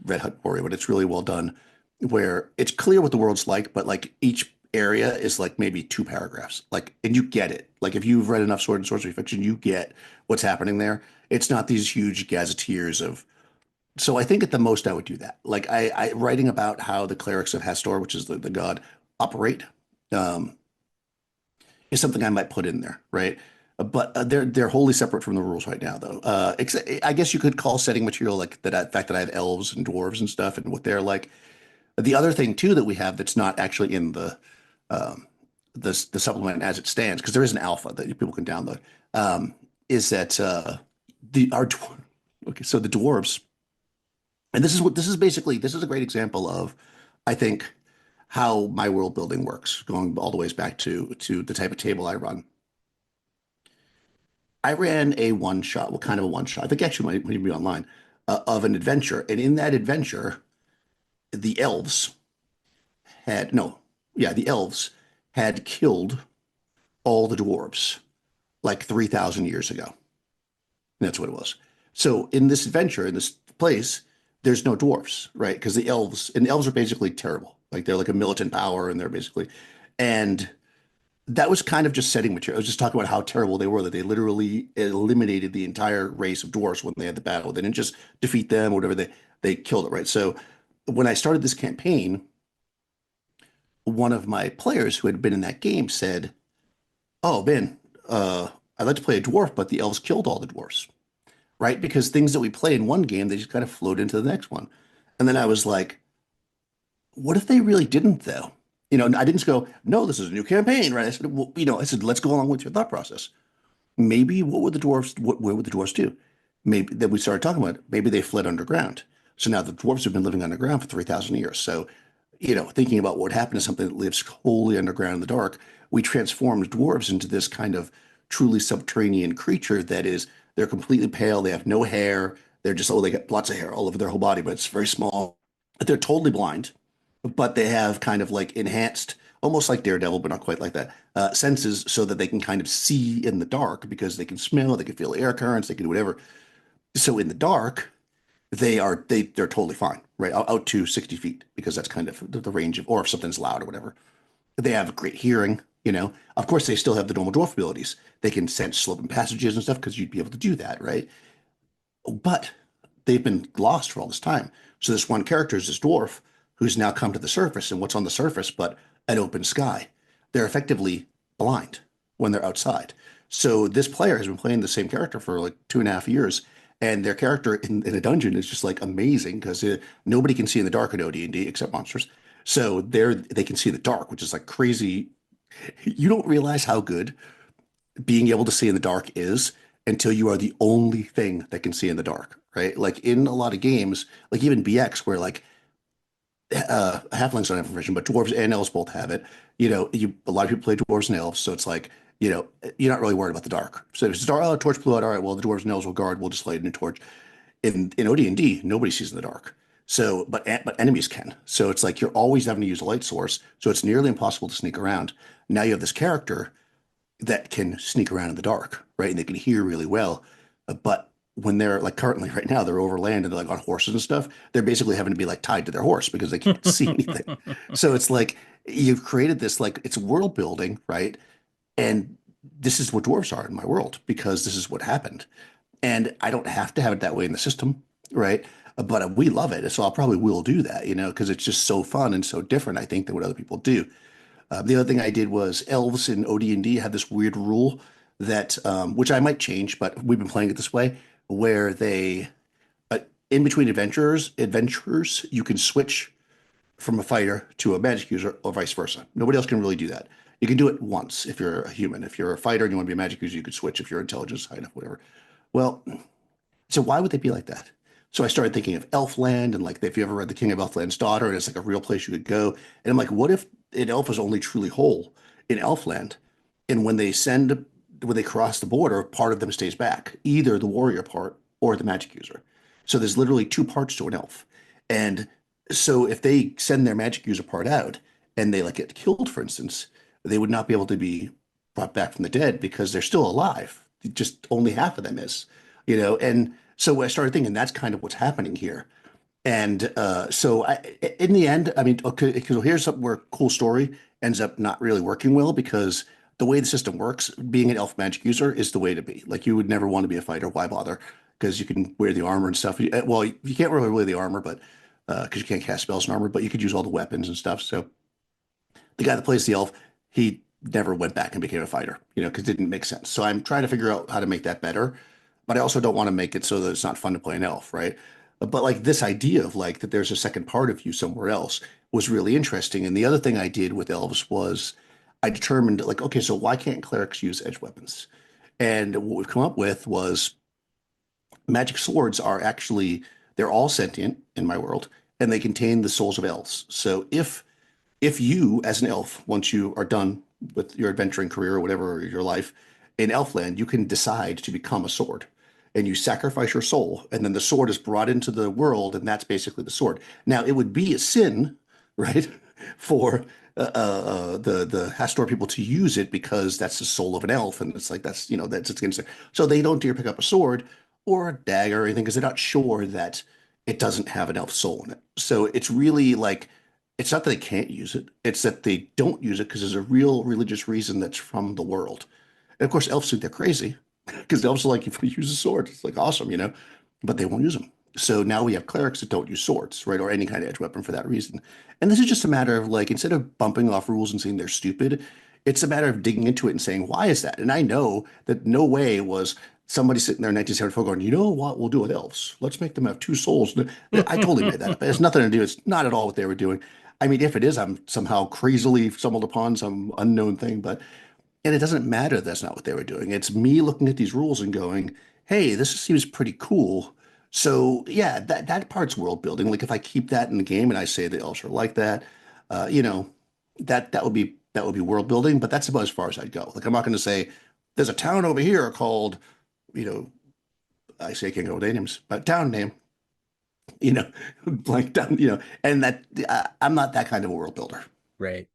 read Hecktor, but it's really well done, where it's clear what the world's like, but like each area is like maybe two paragraphs. Like, and you get it. Like if you've read enough sword and sorcery fiction, you get what's happening there. It's not these huge gazetteers of. So I think at the most I would do that. Like I writing about how the clerics of Hecktor, which is the god, operate, um, is something I might put in there, right? But they're wholly separate from the rules right now, though. I guess you could call setting material like that. The fact that I have elves and dwarves and stuff, and what they're like. The other thing too that we have that's not actually in um, the supplement as it stands, because there is an alpha that people can download, is that the our okay, so the dwarves, and this is a great example of, I think, how my world building works, going all the ways back to the type of table I run. I ran a one shot, well, kind of a one shot. I think actually might even be online, of an adventure, and in that adventure, the elves had no, yeah, the elves had killed all the dwarves like 3,000 years ago. That's what it was. So in this adventure, in this place, there's no dwarves, right? Because the elves are basically terrible. Like they're like a militant power, and they're basically, and that was kind of just setting material. I was just talking about how terrible they were, that they literally eliminated the entire race of dwarves when they had the battle. They didn't just defeat them or whatever, they killed it, right? So when I started this campaign, one of my players who had been in that game said, "Oh, Ben, I'd like to play a dwarf, but the elves killed all the dwarves." Right? Because things that we play in one game, they just kind of float into the next one. And then I was like, what if they really didn't, though? I didn't just go, no, this is a new campaign, right? I said, well, I said, let's go along with your thought process. Maybe where would the dwarves do? Maybe then we started talking about it. Maybe they fled underground. So now the dwarves have been living underground for 3,000 years. So, thinking about what happened to something that lives wholly underground in the dark, we transformed dwarves into this kind of truly subterranean creature that is, they're completely pale. They have no hair. They're just, they got lots of hair all over their whole body, but it's very small. They're totally blind, but they have kind of like enhanced, almost like Daredevil, but not quite like that, senses so that they can kind of see in the dark because they can smell, they can feel air currents, they can do whatever. So in the dark, they're totally fine, right? Out to 60 feet because that's kind of the range of, or if something's loud or whatever. They have great hearing, Of course, they still have the normal dwarf abilities. They can sense sloping passages and stuff because you'd be able to do that, right? But they've been lost for all this time. So this one character is this dwarf who's now come to the surface, and what's on the surface but an open sky. They're effectively blind when they're outside. So this player has been playing the same character for like 2.5 years, and their character in a dungeon is just like amazing because nobody can see in the dark in OD&D except monsters. So they can see in the dark, which is like crazy. You don't realize how good being able to see in the dark is until you are the only thing that can see in the dark, right? Like in a lot of games, like even BX, where like halflings don't have vision, but dwarves and elves both have it. A lot of people play dwarves and elves, so it's like, you're not really worried about the dark. So if it's dark, oh, torch blew out, all right, well, the dwarves and elves will guard, we'll just light a new torch. In OD&D, nobody sees in the dark. So, but enemies can. So it's like you're always having to use a light source. So it's nearly impossible to sneak around. Now you have this character that can sneak around in the dark, right? And they can hear really well. But when they're like currently right now, they're over land and they're like on horses and stuff. They're basically having to be like tied to their horse because they can't see anything. So it's like you've created this, like, it's world building, right? And this is what dwarves are in my world because this is what happened. And I don't have to have it that way in the system, right? But we love it. So I'll probably will do that, because it's just so fun and so different, I think, than what other people do. The other thing I did was elves in OD&D have this weird rule that, which I might change, but we've been playing it this way, where in between adventurers, you can switch from a fighter to a magic user or vice versa. Nobody else can really do that. You can do it once if you're a human. If you're a fighter and you want to be a magic user, you could switch if your intelligence is high enough, whatever. Well, so why would they be like that? So I started thinking of Elfland and like if you ever read The King of Elfland's Daughter, and it's like a real place you could go. And I'm like, what if an elf is only truly whole in Elfland. And when they cross the border, part of them stays back, either the warrior part or the magic user. So there's literally two parts to an elf. And so if they send their magic user part out and they like get killed, for instance, they would not be able to be brought back from the dead because they're still alive. Just only half of them is, and so I started thinking that's kind of what's happening here. And in the end, I mean, okay, because here's something where a cool story ends up not really working well because the way the system works, being an elf magic user is the way to be. Like you would never want to be a fighter. Why bother? Because you can wear the armor and stuff. Well, you can't really wear the armor, but because you can't cast spells in armor, but you could use all the weapons and stuff. So the guy that plays the elf, he never went back and became a fighter, because it didn't make sense. So I'm trying to figure out how to make that better, but I also don't want to make it so that it's not fun to play an elf, right? But like this idea of like that there's a second part of you somewhere else was really interesting. And the other thing I did with elves was I determined like, okay, so why can't clerics use edge weapons? And what we've come up with was magic swords are actually they're all sentient in my world, and they contain the souls of elves. So if you, as an elf, once you are done with your adventuring career or whatever your life in Elfland, you can decide to become a sword. And you sacrifice your soul, and then the sword is brought into the world, and that's basically the sword. Now, it would be a sin, right, for the Hastor people to use it because that's the soul of an elf, and it's like that's it's against it. So they don't dare pick up a sword or a dagger or anything because they're not sure that it doesn't have an elf soul in it. So it's really like it's not that they can't use it, it's that they don't use it because there's a real religious reason that's from the world. And of course, elves think they're crazy because elves are like, if we use a sword, it's like awesome, but they won't use them. So now we have clerics that don't use swords, right? Or any kind of edge weapon for that reason. And this is just a matter of like, instead of bumping off rules and saying they're stupid, it's a matter of digging into it and saying, why is that? And I know that no way was somebody sitting there in 1974 going, you know what we'll do with elves? Let's make them have two souls. I totally made that up. It has nothing to do. It's not at all what they were doing. I mean, if it is, I'm somehow crazily stumbled upon some unknown thing, but and it doesn't matter that's not what they were doing. It's me looking at these rules and going, hey, this seems pretty cool. So yeah, that part's world building. Like if I keep that in the game and I say the elves are like that, uh, you know, that would be world building, but that's about as far as I'd go. Like I'm not going to say there's a town over here called, you know, I say I can't go with names, but town name, you know, blank down, and that I'm not that kind of a world builder. Right.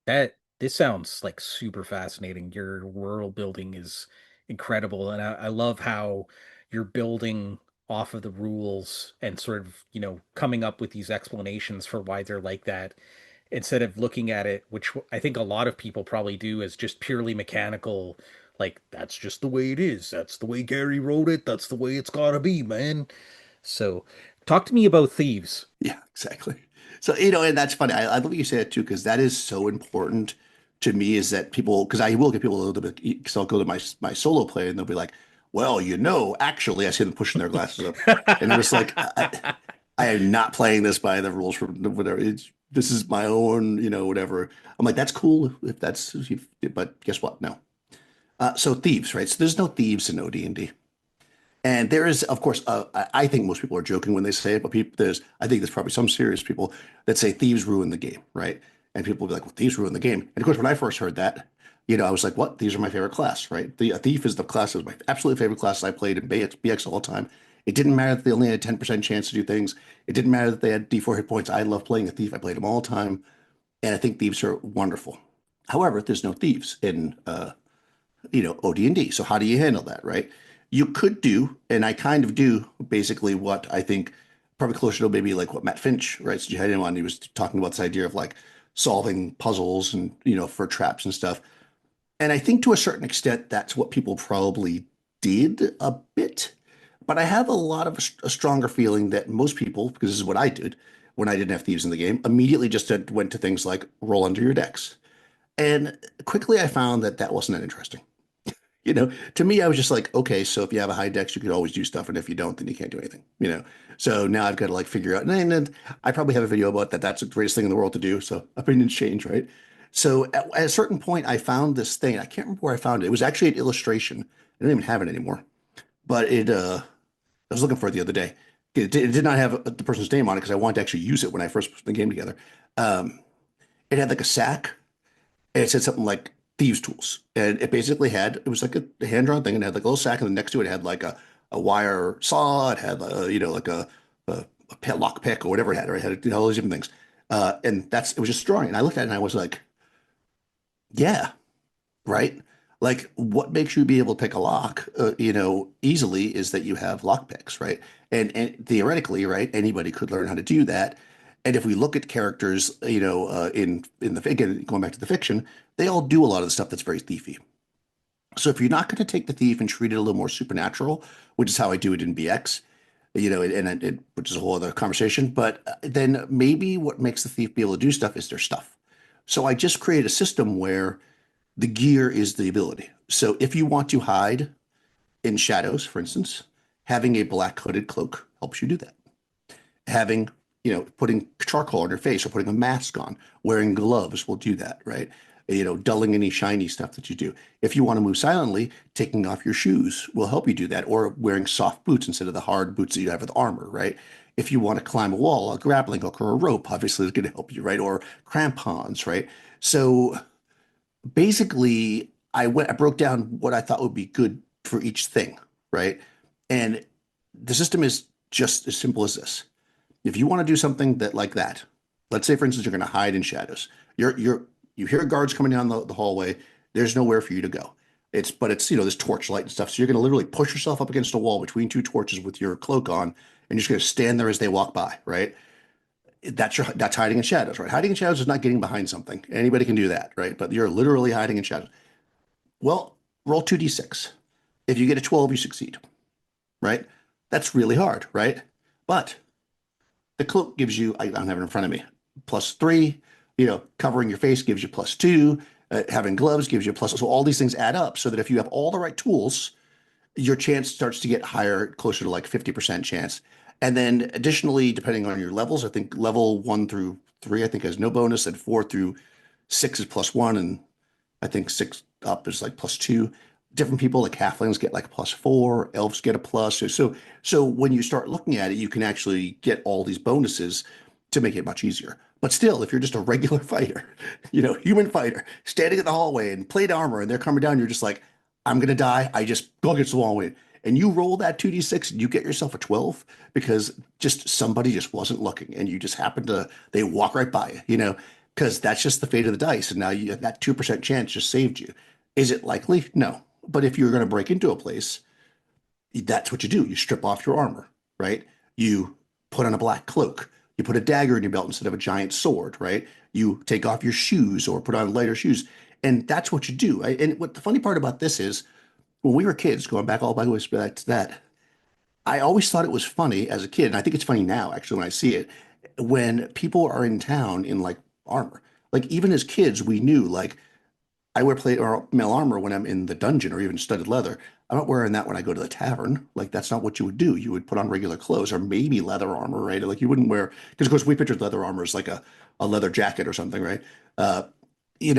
That this sounds like super fascinating. Your world building is incredible, and I love how you're building off of the rules and sort of, coming up with these explanations for why they're like that, instead of looking at it, which I think a lot of people probably do, as just purely mechanical, like that's just the way it is. That's the way Gary wrote it. That's the way it's gotta be, man. So, talk to me about Thieves. Yeah, exactly. So, and that's funny. I love what you say that too, because that is so important to me is that people, because I will get people a little bit, because I'll go to my solo play and they'll be like, well, actually, I see them pushing their glasses up. And I'm just like, I am not playing this by the rules for whatever. This is my own, whatever. I'm like, that's cool if that's, but guess what? No. So thieves, right? So there's no thieves in OD&D. And there is, of course, I think most people are joking when they say it, but I think there's probably some serious people that say thieves ruin the game, right? And people will be like, well, thieves ruin the game. And of course, when I first heard that, I was like, what? These are my favorite class, right? A thief is the class that was my absolute favorite class I played in BX all the time. It didn't matter that they only had a 10% chance to do things. It didn't matter that they had D4 hit points. I love playing a thief. I played them all the time. And I think thieves are wonderful. However, there's no thieves in OD&D. So how do you handle that, right? You could do, and I kind of do, basically what I think probably closer to maybe like what Matt Finch, right? So you had him on, he was talking about this idea of like solving puzzles and, for traps and stuff. And I think to a certain extent, that's what people probably did a bit. But I have a stronger feeling that most people, because this is what I did when I didn't have thieves in the game, immediately just went to things like roll under your decks. And quickly I found that that wasn't that interesting. To me, I was just like, okay, so if you have a high dex, you can always do stuff, and if you don't, then you can't do anything. So now I've got to like figure out, and I probably have a video about that. That's the greatest thing in the world to do. So opinions change, right? So at a certain point, I found this thing. I can't remember where I found it. It was actually an illustration. I don't even have it anymore, but I was looking for it the other day. It did not have the person's name on it because I wanted to actually use it when I first put the game together. Um, It had like a sack, and it said something like Thieves Tools. And it basically had, it was like a hand-drawn thing, and it had like a little sack, and then next to it had like a wire saw, it had, like a lock pick or whatever it had, right? It had all these different things. And it was just a drawing. And I looked at it and I was like, yeah, right? Like, what makes you be able to pick a lock, easily is that you have lock picks, right? And theoretically, right, anybody could learn how to do that. And if we look at characters, in the again going back to the fiction, they all do a lot of the stuff that's very thiefy. So if you're not going to take the thief and treat it a little more supernatural, which is how I do it in BX, which is a whole other conversation, but then maybe what makes the thief be able to do stuff is their stuff. So I just create a system where the gear is the ability. So if you want to hide in shadows, for instance, having a black hooded cloak helps you do that. Having, putting charcoal on your face or putting a mask on, wearing gloves will do that, right? Dulling any shiny stuff that you do. If you want to move silently, taking off your shoes will help you do that, or wearing soft boots instead of the hard boots that you have with armor, right? If you want to climb a wall, a grappling hook or a rope obviously is going to help you, right? Or crampons, right? So basically I broke down what I thought would be good for each thing, right? And the system is just as simple as this. If you want to do something that like that, let's say for instance you're going to hide in shadows. You hear guards coming down the hallway. There's nowhere for you to go. It's this torchlight and stuff. So you're going to literally push yourself up against a wall between two torches with your cloak on, and you're just going to stand there as they walk by, right? That's hiding in shadows, right? Hiding in shadows is not getting behind something. Anybody can do that, right? But you're literally hiding in shadows. Well, roll 2d6. If you get a 12, you succeed, right? That's really hard, right? But the cloak gives you, I don't have it in front of me, +3. Covering your face gives you +2. Having gloves gives you a plus. So all these things add up so that if you have all the right tools, your chance starts to get higher, closer to like 50% chance. And then additionally, depending on your levels, I think level 1 through 3, I think has no bonus, and 4 through 6 is +1, and I think 6 up is like +2. Different people like halflings get like a +4, elves get a plus. So when you start looking at it, you can actually get all these bonuses to make it much easier. But still, if you're just a regular fighter, human fighter, standing in the hallway and plate armor and they're coming down, you're just like, I'm gonna die. I just go against the wall and win. And you roll that 2d6 and you get yourself a 12 because just somebody just wasn't looking and you just happened to, they walk right by you, because that's just the fate of the dice. And now that 2% chance just saved you. Is it likely? No. But if you're going to break into a place, that's what you do. You strip off your armor, right? You put on a black cloak. You put a dagger in your belt instead of a giant sword, right? You take off your shoes or put on lighter shoes. And that's what you do. And what the funny part about this is, when we were kids, going back all the way back to that, I always thought it was funny as a kid, and I think it's funny now, actually, when I see it, when people are in town in like armor. Like even as kids, we knew like I wear plate or mail armor when I'm in the dungeon or even studded leather. I'm not wearing that when I go to the tavern. Like that's not what you would do. You would put on regular clothes or maybe leather armor, right? Like you wouldn't wear, because of course we pictured leather armor as like a leather jacket or something, right? Uh,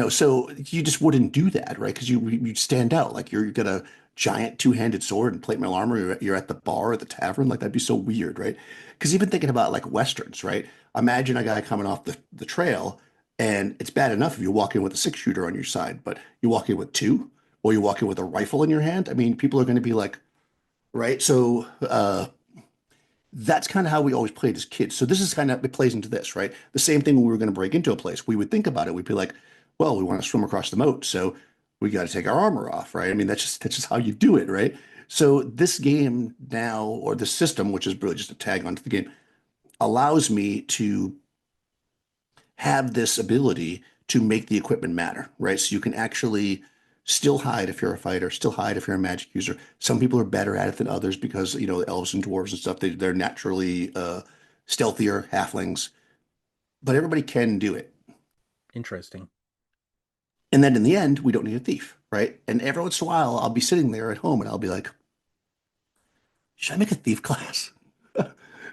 so you just wouldn't do that, right? Because you'd stand out. Like you got a giant two-handed sword and plate mail armor. You're at the bar at the tavern. Like that'd be so weird, right? Because even thinking about like westerns, right? Imagine a guy coming off the trail, and it's bad enough if you walk in with a 6-shooter on your side, but you walk in with two, or you walk in with a rifle in your hand. I mean, people are going to be like, right? So that's kind of how we always played as kids. So this is kind of, it plays into this, right? The same thing when we were going to break into a place, we would think about it. We'd be like, well, we want to swim across the moat, so we got to take our armor off, right? I mean, that's just how you do it, right? So this game now, or this system, which is really just a tag onto the game, allows me to have this ability to make the equipment matter, right? So you can actually still hide if you're a fighter, still hide if you're a magic user. Some people are better at it than others because, elves and dwarves and stuff, they're naturally stealthier halflings, but everybody can do it. Interesting. And then in the end, we don't need a thief, right? And every once in a while, I'll be sitting there at home and I'll be like, should I make a thief class?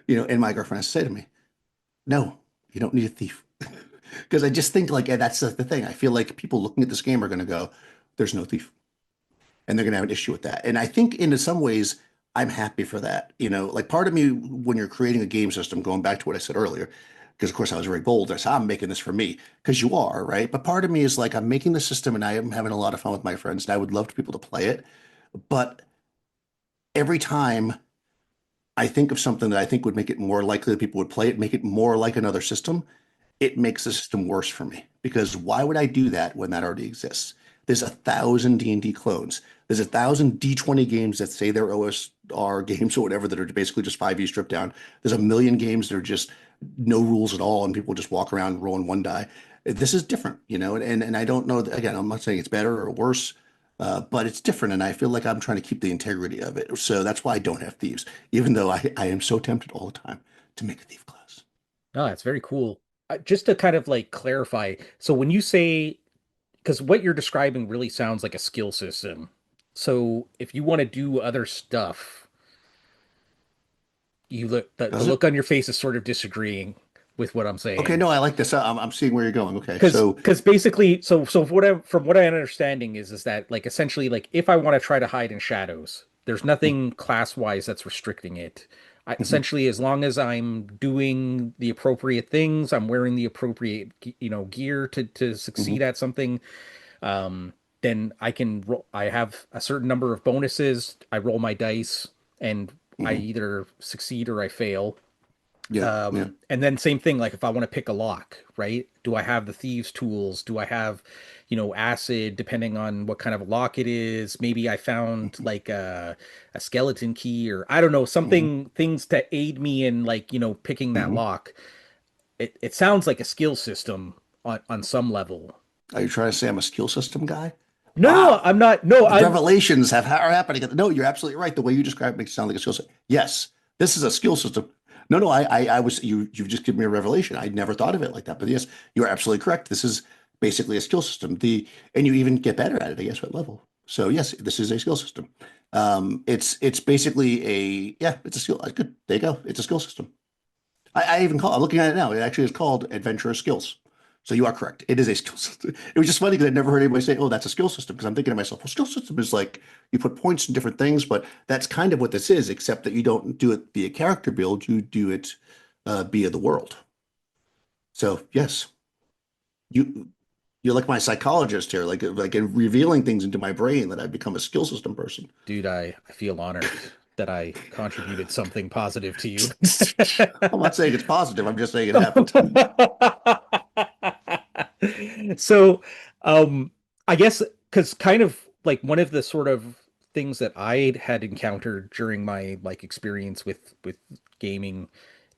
And my girlfriend has to say to me, no, you don't need a thief. Because I just think like that's the thing. I feel like people looking at this game are going to go, "There's no thief," and they're going to have an issue with that. And I think in some ways, I'm happy for that. Like part of me, when you're creating a game system, going back to what I said earlier, because of course I was very bold. I said, I'm making this for me because you are, right? But part of me is like, I'm making the system and I am having a lot of fun with my friends and I would love for people to play it. But every time I think of something that I think would make it more likely that people would play it, make it more like another system, it makes the system worse for me because why would I do that when that already exists? There's 1,000 D&D clones. There's 1,000 D20 games that say they're OSR games or whatever that are basically just 5e stripped down. There's a million games that are just no rules at all and people just walk around rolling one die. This is different, and I don't know, again, I'm not saying it's better or worse, but it's different and I feel like I'm trying to keep the integrity of it. So that's why I don't have thieves, even though I am so tempted all the time to make a thief class. No, it's very cool. Just to kind of like clarify, so when you say, because what you're describing really sounds like a skill system. So if you want to do other stuff, you look the Does it? look on your face is sort of disagreeing with what I'm Okay, saying. no, I like this. I'm seeing where you're going. Okay, Because so basically, so from what I'm understanding is that like essentially like if I want to try to hide in shadows, there's nothing class wise that's restricting it. mhm, Essentially, as long as I'm doing the appropriate things, I'm wearing the appropriate gear to succeed mhm, at something. Then I can roll. I have a certain number of bonuses. I roll my dice, and I mhm. either succeed or I fail. Yeah, yeah. And then same thing, like if I want to pick a lock, right? Do I have the thieves tools? Do I have, acid, depending on what kind of a lock it is? Maybe I found Mhm, like a skeleton key or I don't know, mhm, things to aid me in like, picking that mhm. lock. It sounds like a skill system on some level. Are you trying to say I'm a skill system guy? No, no, Wow. I'm not. No, The I'm revelations are happening. No, you're absolutely right. The way you describe it makes it sound like a skill set. Yes, this is a skill system. No, no, I was you've just given me a revelation. I never thought of it like that. But yes, you're absolutely correct. This is basically a skill system. And you even get better at it, I guess, what level. So yes, this is a skill system. It's basically it's a skill. Good. There you go. It's a skill system. I even call. I'm looking at it now. It actually is called Adventurous Skills. So you are correct. It is a skill system. It was just funny because I'd never heard anybody say, "Oh, that's a skill system." Because I'm thinking to myself, "Well, skill system is like you put points in different things," but that's kind of what this is, except that you don't do it via character build. You do it via the world. So yes, you you're like my psychologist here, like in revealing things into my brain that I've become a skill system person. dude, I feel honored that I contributed something positive to you. I'm not saying it's positive. I'm just saying it happened. So, um, I guess because kind of like one of the sort of things that I had encountered during my like experience with gaming,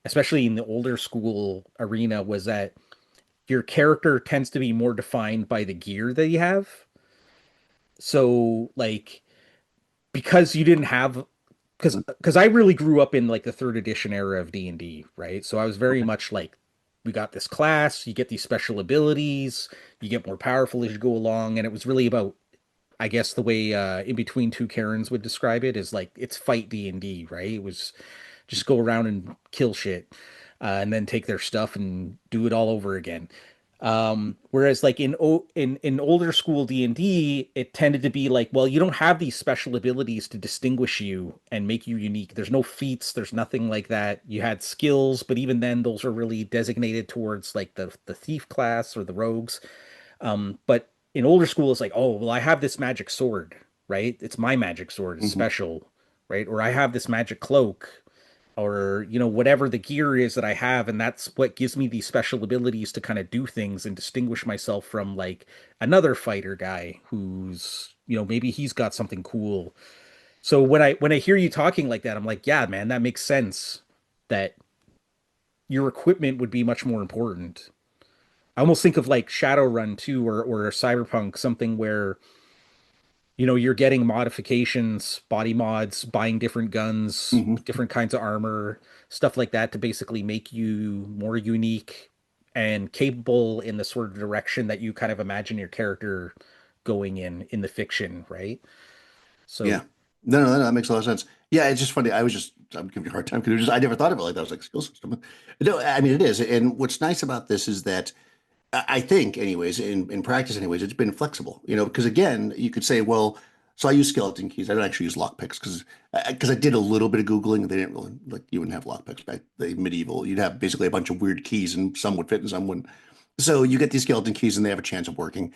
especially in the older school arena, was that your character tends to be more defined by the gear that you have. So, like, because you didn't have because I really grew up in like the third edition era of D&D, right? So I was very Okay. much like we got this class, you get these special abilities, you get more powerful as you go along, and it was really about I guess the way In Between Two Karens would describe it is like it's fight D&D, right? It was just go around and kill shit, and then take their stuff and do it all over again. Whereas like in older school D&D, it tended to be like, well, you don't have these special abilities to distinguish you and make you unique. There's no feats, there's nothing like that. You had skills, but even then, those are really designated towards like the thief class or the rogues. But in older school, it's like, oh, well, I have this magic sword, right? It's my magic sword, it's Mhm. special, right? Or I have this magic cloak, or whatever the gear is that I have, and that's what gives me these special abilities to kind of do things and distinguish myself from like another fighter guy who's maybe he's got something cool. So when I hear you talking like that, I'm like, yeah, man, that makes sense that your equipment would be much more important. I almost think of like Shadowrun too, or Cyberpunk, something where you're getting modifications, body mods, buying different guns, Mhm. different kinds of armor, stuff like that to basically make you more unique and capable in the sort of direction that you kind of imagine your character going in the fiction, right? So, Yeah. No, that makes a lot of sense. Yeah, it's just funny. I'm giving you a hard time because I never thought of it like that. I was like, skill system. No, I mean, it is. And what's nice about this is that I think, anyways, in practice, anyways, it's been flexible, because again, you could say, well, So I use skeleton keys. I don't actually use lockpicks because I did a little bit of Googling. They didn't really like you wouldn't have lockpicks back the medieval. You'd have basically a bunch of weird keys and some would fit and some wouldn't. So you get these skeleton keys and they have a chance of working.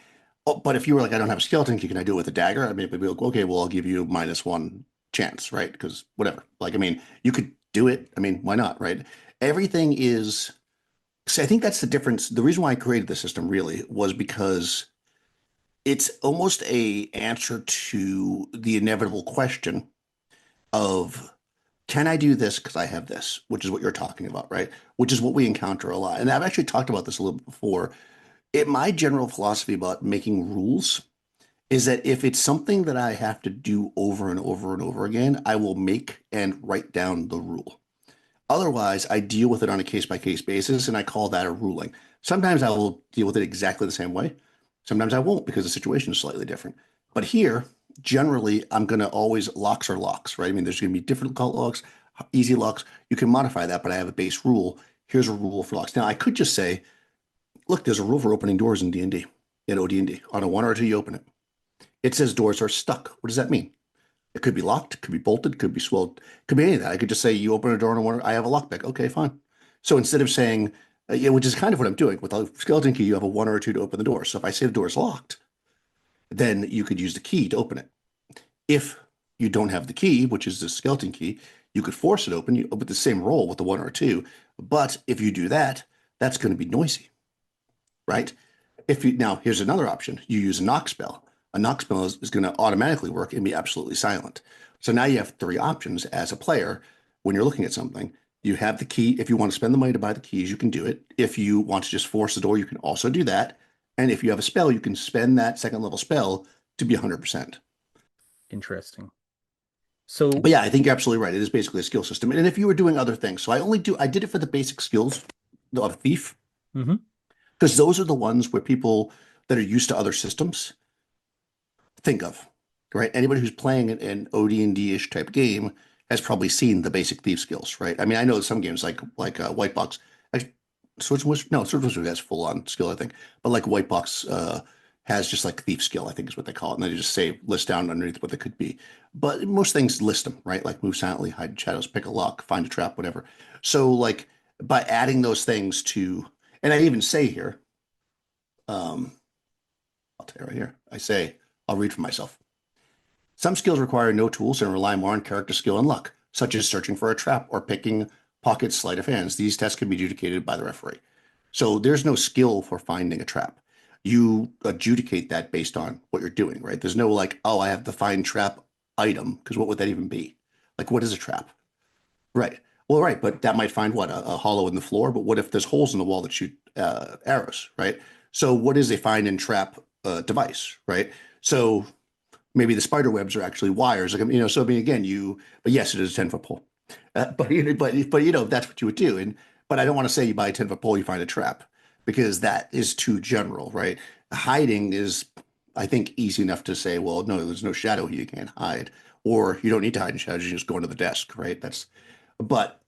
Oh, but if you were like, I don't have a skeleton key, can I do it with a dagger? I mean, it'd be like, okay, well, I'll give you -1 chance, right? Because whatever. Like, I mean, you could do it. I mean, why not, right? Everything is. So I think that's the difference. The reason why I created the system really was because it's almost a answer to the inevitable question of can I do this because I have this, which is what you're talking about, right? Which is what we encounter a lot. And I've actually talked about this a little bit before. My general philosophy about making rules is that if it's something that I have to do over and over and over again, I will make and write down the rule. Otherwise, I deal with it on a case by case basis, and I call that a ruling. Sometimes I will deal with it exactly the same way. Sometimes I won't because the situation is slightly different. But here, generally, I'm going to always locks are locks, right? I mean, there's going to be difficult locks, easy locks. You can modify that, but I have a base rule. Here's a rule for locks. Now, I could just say, look, there's a rule for opening doors in D&D, in OD&D. On a 1 or 2, you open it. It says doors are stuck. What does that mean? It could be locked, it could be bolted, it could be swelled, it could be any of that. I could just say, you open a door and I have a lockpick. Okay, fine. So instead of saying, yeah, which is kind of what I'm doing with a skeleton key, you have a 1 or a 2 to open the door. So if I say the door is locked, then you could use the key to open it. If you don't have the key, which is the skeleton key, you could force it open. You with the same roll with the 1 or 2. But if you do that, that's going to be noisy, right? If you now here's another option. You use a knock spell. A knock spell is going to automatically work and be absolutely silent. So now you have 3 options as a player when you're looking at something. You have the key. If you want to spend the money to buy the keys, you can do it. If you want to just force the door, you can also do that. And if you have a spell, you can spend that second level spell to be 100%. Interesting. So, But yeah, I think you're absolutely right. It is basically a skill system. And if you were doing other things, so I did it for the basic skills of thief, mhm. because those are the ones where people that are used to other systems think of, right? Anybody who's playing an OD&D-ish type game has probably seen the basic thief skills, right? I mean, I know some games like White Box, actually, Sword Wizard has full on skill, I think, but like White Box has just like thief skill, I think is what they call it, and they just say list down underneath what they could be. But most things list them, right? Like move silently, hide in shadows, pick a lock, find a trap, whatever. So like by adding those things to, and I even say here, um, I'll tell you right here, I'll read for myself. Some skills require no tools and rely more on character skill and luck, such as searching for a trap or picking pocket sleight of hands. These tests can be adjudicated by the referee. So there's no skill for finding a trap. You adjudicate that based on what you're doing, right? There's no like, oh, I have to find trap item, because what would that even be? Like, what is a trap? Right. Well, right, but that might find what a hollow in the floor. But what if there's holes in the wall that shoot arrows, right? So what is a find and trap device, right? So maybe the spider webs are actually wires. Like, so I mean, again, but yes, it is a 10-foot pole. But that's what you would do. But I don't want to say you buy a 10-foot pole, you find a trap, because that is too general, right? Hiding is, I think, easy enough to say, well, no, there's no shadow here, you can't hide, or you don't need to hide in shadows, you just go into the desk, right? But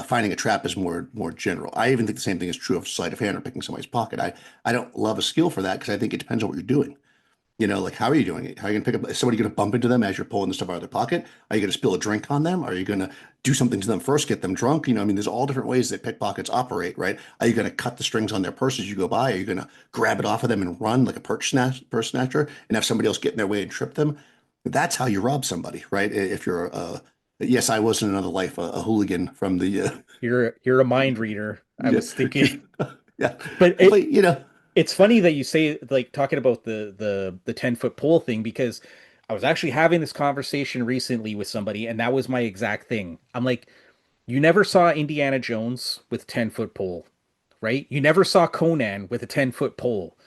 finding a trap is more general. I even think the same thing is true of sleight of hand or picking somebody's pocket. I don't love a skill for that because I think it depends on what you're doing. Like how are you doing it? How are you gonna pick up? Is somebody gonna bump into them as you're pulling the stuff out of their pocket? Are you gonna spill a drink on them? Are you gonna do something to them first, get them drunk? I mean, there's all different ways that pickpockets operate, right? Are you gonna cut the strings on their purse as you go by? Are you gonna grab it off of them and run like a purse snatcher and have somebody else get in their way and trip them? That's how you rob somebody, right? If you're yes, I was in another life a hooligan from the You're a mind reader. I yeah, was thinking, yeah, but but it's funny that you say like talking about the 10-foot pole thing because I was actually having this conversation recently with somebody and that was my exact thing. I'm like, you never saw Indiana Jones with 10-foot pole, right? You never saw Conan with a 10-foot pole,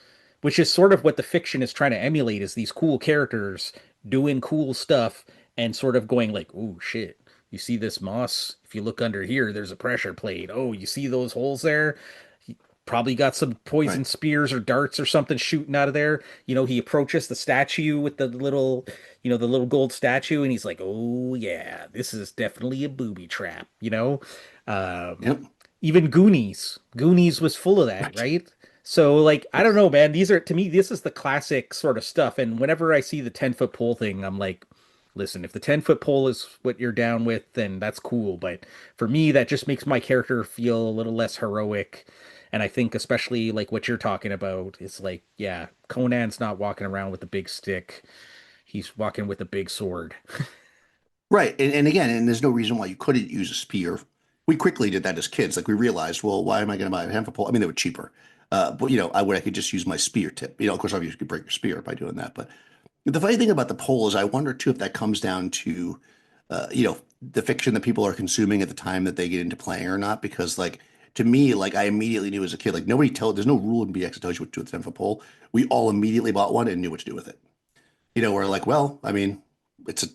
which is sort of what the fiction is trying to emulate is these cool characters doing cool stuff and sort of going like, oh shit, you see this moss? If you look under here, there's a pressure plate. Oh, you see those holes there? Probably got some poison right, spears or darts or something shooting out of there. He approaches the statue with the little gold statue, and he's like, "Oh yeah, this is definitely a booby trap." Um, yep, Even Goonies was full of that, right, right? So like I don't know, man. These are to me, this is the classic sort of stuff. And whenever I see the 10-foot pole thing, I'm like, listen, if the 10-foot pole is what you're down with, then that's cool. But for me, that just makes my character feel a little less heroic. And I think especially like what you're talking about is like, yeah, Conan's not walking around with a big stick. He's walking with a big sword. Right. And again, and there's no reason why you couldn't use a spear. We quickly did that as kids. Like we realized, well, why am I going to buy a handful pole? I mean, they were cheaper. But I could just use my spear tip. Of course, obviously you could break your spear by doing that. But the funny thing about the poll is I wonder too if that comes down to, the fiction that people are consuming at the time that they get into playing or not. Because like to me, like I immediately knew as a kid, like there's no rule in BX that tells you what to do with a 10-foot pole. We all immediately bought one and knew what to do with it. We're like, well, I mean, it's a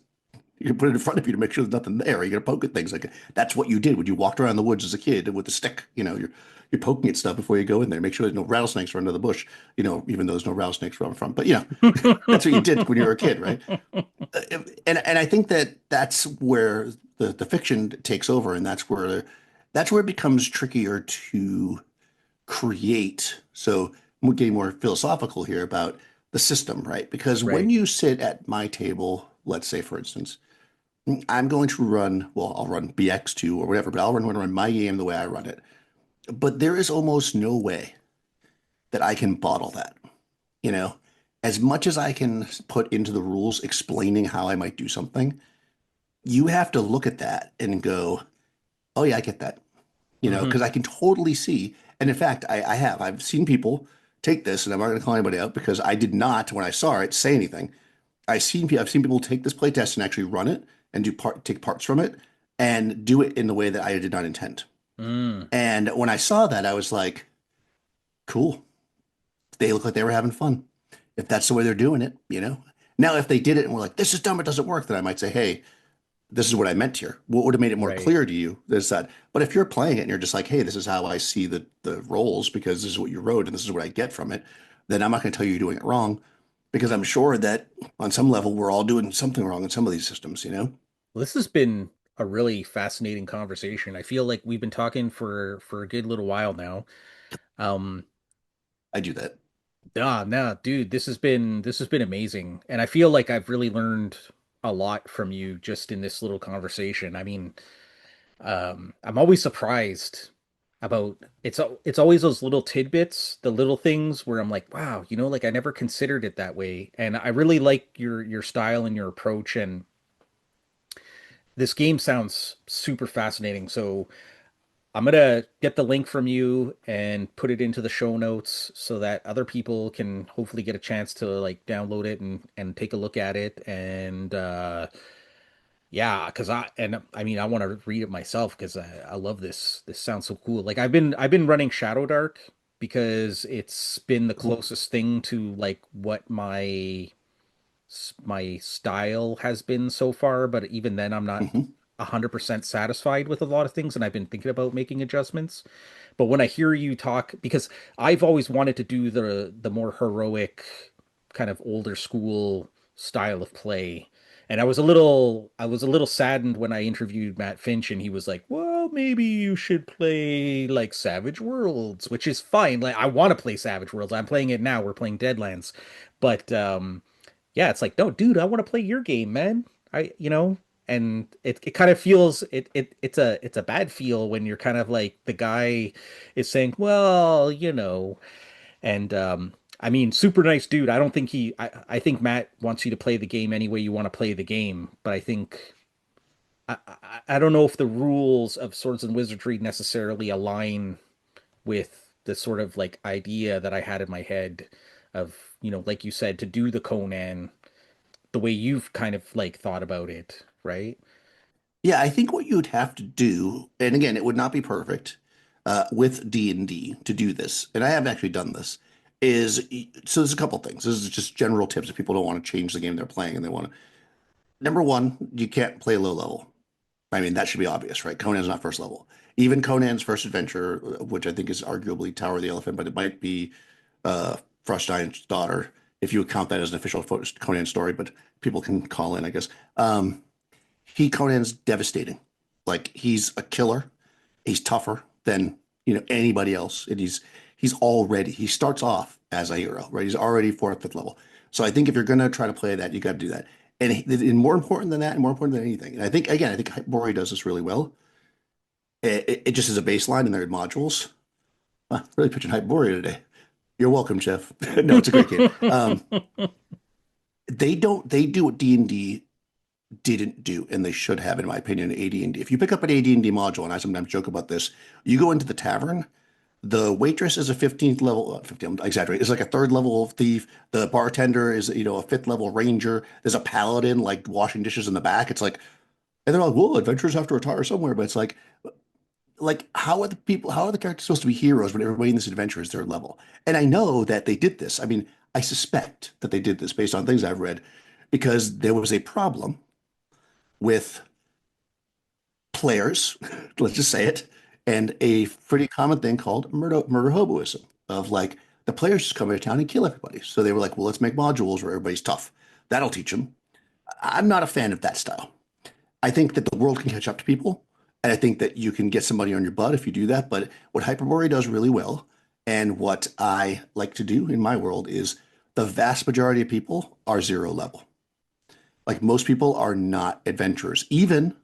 you can put it in front of you to make sure there's nothing there. You're gonna poke at things like that's what you did when you walked around the woods as a kid with a stick. You're poking at stuff before you go in there. Make sure there's no rattlesnakes run under the bush. Even though there's no rattlesnakes run from. But that's what you did when you were a kid, right? And I think that that's where the fiction takes over, and that's where it becomes trickier to create. So we're getting more philosophical here about the system, right? Because when Right. you sit at my table, let's say for instance I'm going to run, well, I'll run BX2 or whatever, but run my game the way I run it. But there is almost no way that I can bottle that, you know? As much as I can put into the rules explaining how I might do something, you have to look at that and go, oh yeah, I get that, Hmm. because I can totally see. And in fact, I've seen people take this, and I'm not going to call anybody out because I did not, when I saw it, say anything. I've seen people take this playtest and actually run it and take parts from it and do it in the way that I did not intend. Mm. And when I saw that, I was like, cool. They look like they were having fun. If that's the way they're doing it. Now, if they did it and were like, this is dumb, it doesn't work, then I might say, hey, this is what I meant here. What would have made it more Right. clear to you is that. But if you're playing it and you're just like, hey, this is how I see the roles because this is what you wrote and this is what I get from it, then I'm not going to tell you you're doing it wrong because I'm sure that on some level we're all doing something wrong in some of these systems. Well, this has been a really fascinating conversation. I feel like we've been talking for a good little while now. Um, I do that. no, dude, this has been amazing, and I feel like I've really learned a lot from you just in this little conversation. I mean, I'm always surprised about it's always those little tidbits, the little things where I'm like, wow, like I never considered it that way, and I really like your style and your approach, and this game sounds super fascinating. So I'm gonna get the link from you and put it into the show notes so that other people can hopefully get a chance to like download it and take a look at it. And yeah, because I mean I want to read it myself because I love this. This sounds so cool. Like I've been running Shadow Dark because it's been the Cool. closest thing to like what my style has been so far, but even then I'm not Hmm. 100% satisfied with a lot of things and I've been thinking about making adjustments. But when I hear you talk, because I've always wanted to do the more heroic kind of older school style of play. And I was a little saddened when I interviewed Matt Finch and he was like, "Well, maybe you should play like Savage Worlds," which is fine. Like I want to play Savage Worlds. I'm playing it now. We're playing Deadlands. But yeah, it's like, no, dude, I want to play your game, man. And it kind of feels it's a bad feel when you're kind of like the guy is saying, well, and I mean, super nice dude. I don't think I think Matt wants you to play the game any way you want to play the game, but I think I don't know if the rules of Swords and Wizardry necessarily align with the sort of like idea that I had in my head of, like you said, to do the Conan the way you've kind of like thought about it, right? Yeah, I think what you'd have to do, and again, it would not be perfect with D&D to do this, and I have actually done this, so there's a couple things. This is just general tips if people don't want to change the game they're playing and they want to. Number one, you can't play low level. I mean, that should be obvious, right? Conan's not first level. Even Conan's first adventure, which I think is arguably Tower of the Elephant, but it might be Frostein's daughter, if you would count that as an official Conan story, but people can call in, I guess. Conan's devastating. Like he's a killer. He's tougher than anybody else, and he starts off as a hero, right? He's already fourth, fifth level. So I think if you're going to try to play that, you got to do that. And more important than that, and more important than anything, and I think again, I think Hyperborea does this really well. It just is a baseline in their modules. Really pitching Hyperborea today. You're welcome, Jeff. No, it's a great game. They do what D&D didn't do, and they should have, in my opinion, AD&D. If you pick up an AD&D module, and I sometimes joke about this, you go into the tavern, the waitress is a 15th level, 15, I exaggerate, is like a third level thief. The bartender is, a fifth level ranger. There's a paladin like washing dishes in the back. It's like, and they're like, well, adventurers have to retire somewhere, but it's like how are the characters supposed to be heroes when everybody in this adventure is their level? And I know that they did this. I mean, I suspect that they did this based on things I've read because there was a problem with players, let's just say it, and a pretty common thing called murder hoboism of like the players just come into town and kill everybody. So they were like, well, let's make modules where everybody's tough. That'll teach them. I'm not a fan of that style. I think that the world can catch up to people, and I think that you can get somebody on your butt if you do that. But what Hyperborea does really well, and what I like to do in my world is the vast majority of people are zero level. Like most people are not adventurers. Even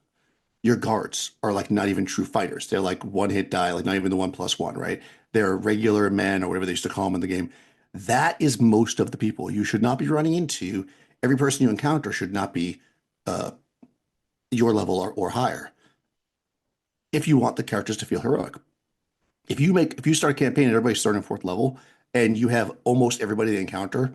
your guards are like not even true fighters. They're like one hit die, like not even the 1+1, right? They're regular men or whatever they used to call them in the game. That is most of the people. You should not be running into every person you encounter should not be uh, your level or higher if you want the characters to feel heroic. If you start a campaign and everybody's starting fourth level and you have almost everybody they encounter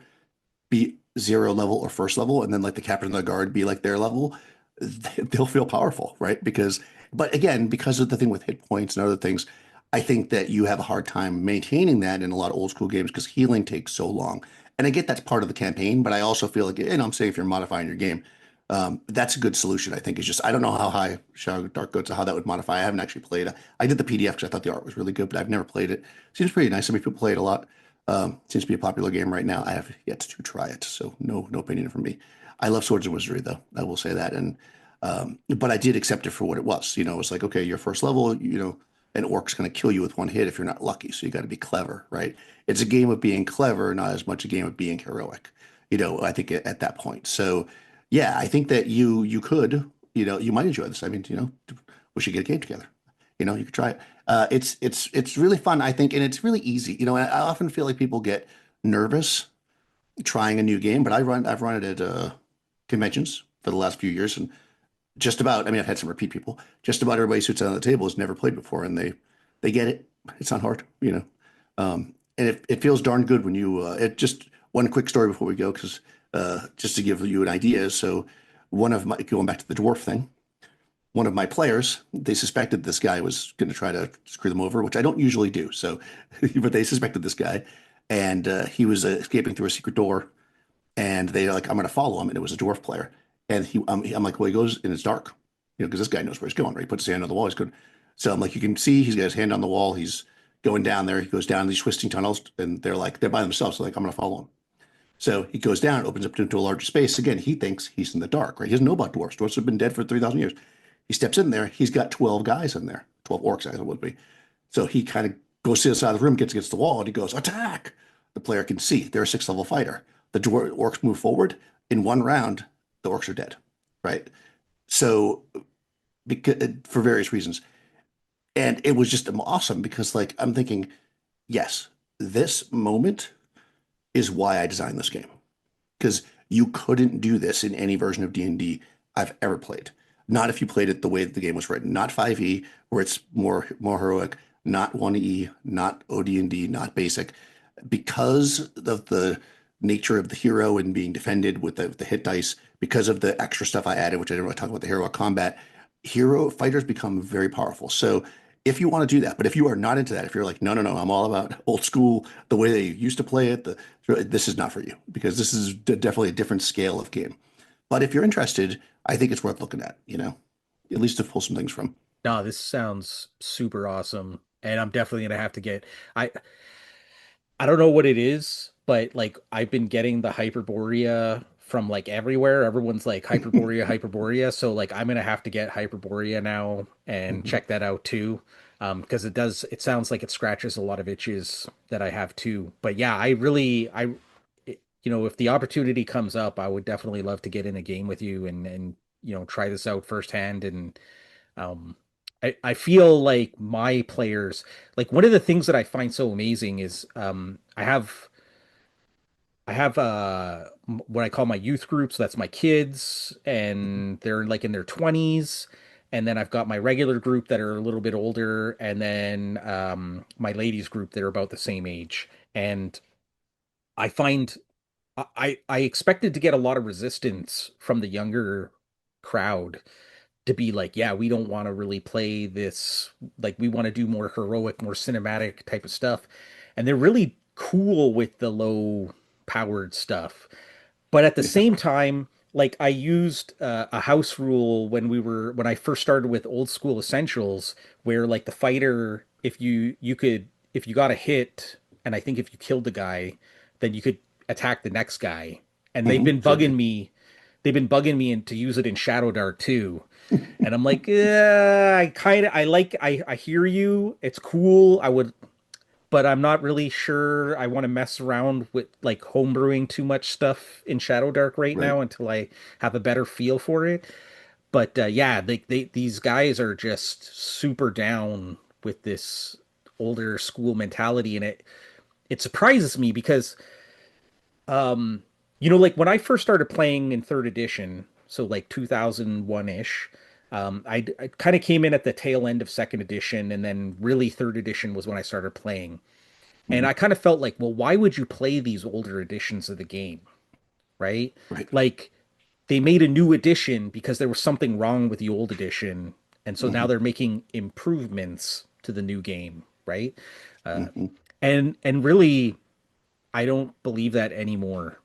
be zero level or first level, and then like the captain of the guard be like their level, they'll feel powerful, right? But again, because of the thing with hit points and other things, I think that you have a hard time maintaining that in a lot of old school games because healing takes so long. And I get that's part of the campaign, but I also feel like, and I'm saying if you're modifying your game, that's a good solution. I think it's just I don't know how high Shadow Dark goes, how that would modify. I haven't actually played it. I did the PDF because I thought the art was really good, but I've never played it. Seems pretty nice. Some people play it a lot. Seems to be a popular game right now. I have yet to try it, so no opinion from me. I love Swords and Wizardry though. I will say that, and but I did accept it for what it was. You know, it's like okay, your first level, an orc's going to kill you with one hit if you're not lucky. So you got to be clever, right? It's a game of being clever, not as much a game of being heroic. I think at that point. So yeah, I think that you could, you might enjoy this. I mean, we should get a game together. You could try it. It's really fun, I think, and it's really easy. I often feel like people get nervous trying a new game, but I've run it at conventions for the last few years, and just about, I mean, I've had some repeat people. Just about everybody who sits down at the table has never played before, and they get it. It's not hard. And it feels darn good when you. It just one quick story before we go, because just to give you an idea. So one of my going back to the dwarf thing, one of my players, they suspected this guy was going to try to screw them over, which I don't usually do. So, but they suspected this guy, and he was escaping through a secret door, and they're like, "I'm going to follow him," and it was a dwarf player, and I'm like, "Well, he goes and it's dark, because this guy knows where he's going, right? He puts his hand on the wall, he's good." So I'm like, "You can see he's got his hand on the wall, he's going down there. He goes down these twisting tunnels, and they're by themselves. So like, I'm going to follow him." So he goes down, opens up into a larger space. Again, he thinks he's in the dark, right? He doesn't know about dwarfs. Dwarfs have been dead for 3,000 years. He steps in there. He's got 12 guys in there, 12 orcs, as it would be. So he kind of goes to the side of the room, gets against the wall, and he goes, attack. The player can see they're a sixth level fighter. The orcs move forward. In one round, the orcs are dead, right? So, for various reasons. And it was just awesome because, like, I'm thinking, yes, this moment is why I designed this game because you couldn't do this in any version of D&D I've ever played. Not if you played it the way that the game was written, not 5e where it's more heroic, not 1e, not OD&D, not basic, because of the nature of the hero and being defended with the hit dice, because of the extra stuff I added, which I didn't really talk about the heroic combat. Hero fighters become very powerful. So if you want to do that, but if you are not into that, if you're like, no, I'm all about old school, the way they used to play it, this is not for you because this is definitely a different scale of game. But if you're interested, I think it's worth looking at, at least to pull some things from. No, this sounds super awesome, and I'm definitely gonna have to get. I don't know what it is, but like I've been getting the Hyperborea from like everywhere. Everyone's like Hyperborea, Hyperborea. So like I'm gonna have to get Hyperborea now and Mhm. check that out too. Because it sounds like it scratches a lot of itches that I have too. But yeah, if the opportunity comes up, I would definitely love to get in a game with you and try this out firsthand. And um, I feel like my players, like one of the things that I find so amazing is what I call my youth groups. That's my kids, and they're like in their 20s. And then I've got my regular group that are a little bit older, and then my ladies group that are about the same age. And I find I expected to get a lot of resistance from the younger crowd to be like, yeah, we don't want to really play this. Like, we want to do more heroic, more cinematic type of stuff. And they're really cool with the low powered stuff. But at the Yeah. same time, like I used a house rule when I first started with old school essentials, where like the fighter, if you got a hit, and I think if you killed the guy, then you could attack the next guy. And Sure did. they've been bugging me to use it in Shadow Dark too. And I'm like, I hear you. It's cool. But I'm not really sure I want to mess around with like homebrewing too much stuff in Shadow Dark right Right. now until I have a better feel for it. But yeah, these guys are just super down with this older school mentality, and it surprises me because um like when I first started playing in third edition, so like 2001-ish, I kind of came in at the tail end of second edition, and then really third edition was when I started playing. And Mhm. I kind of felt like, well, why would you play these older editions of the game, right? Right. Like they made a new edition because there was something wrong with the old edition, and so now Hmm. they're making improvements to the new game, right? Uh, Hmm. and really, I don't believe that anymore,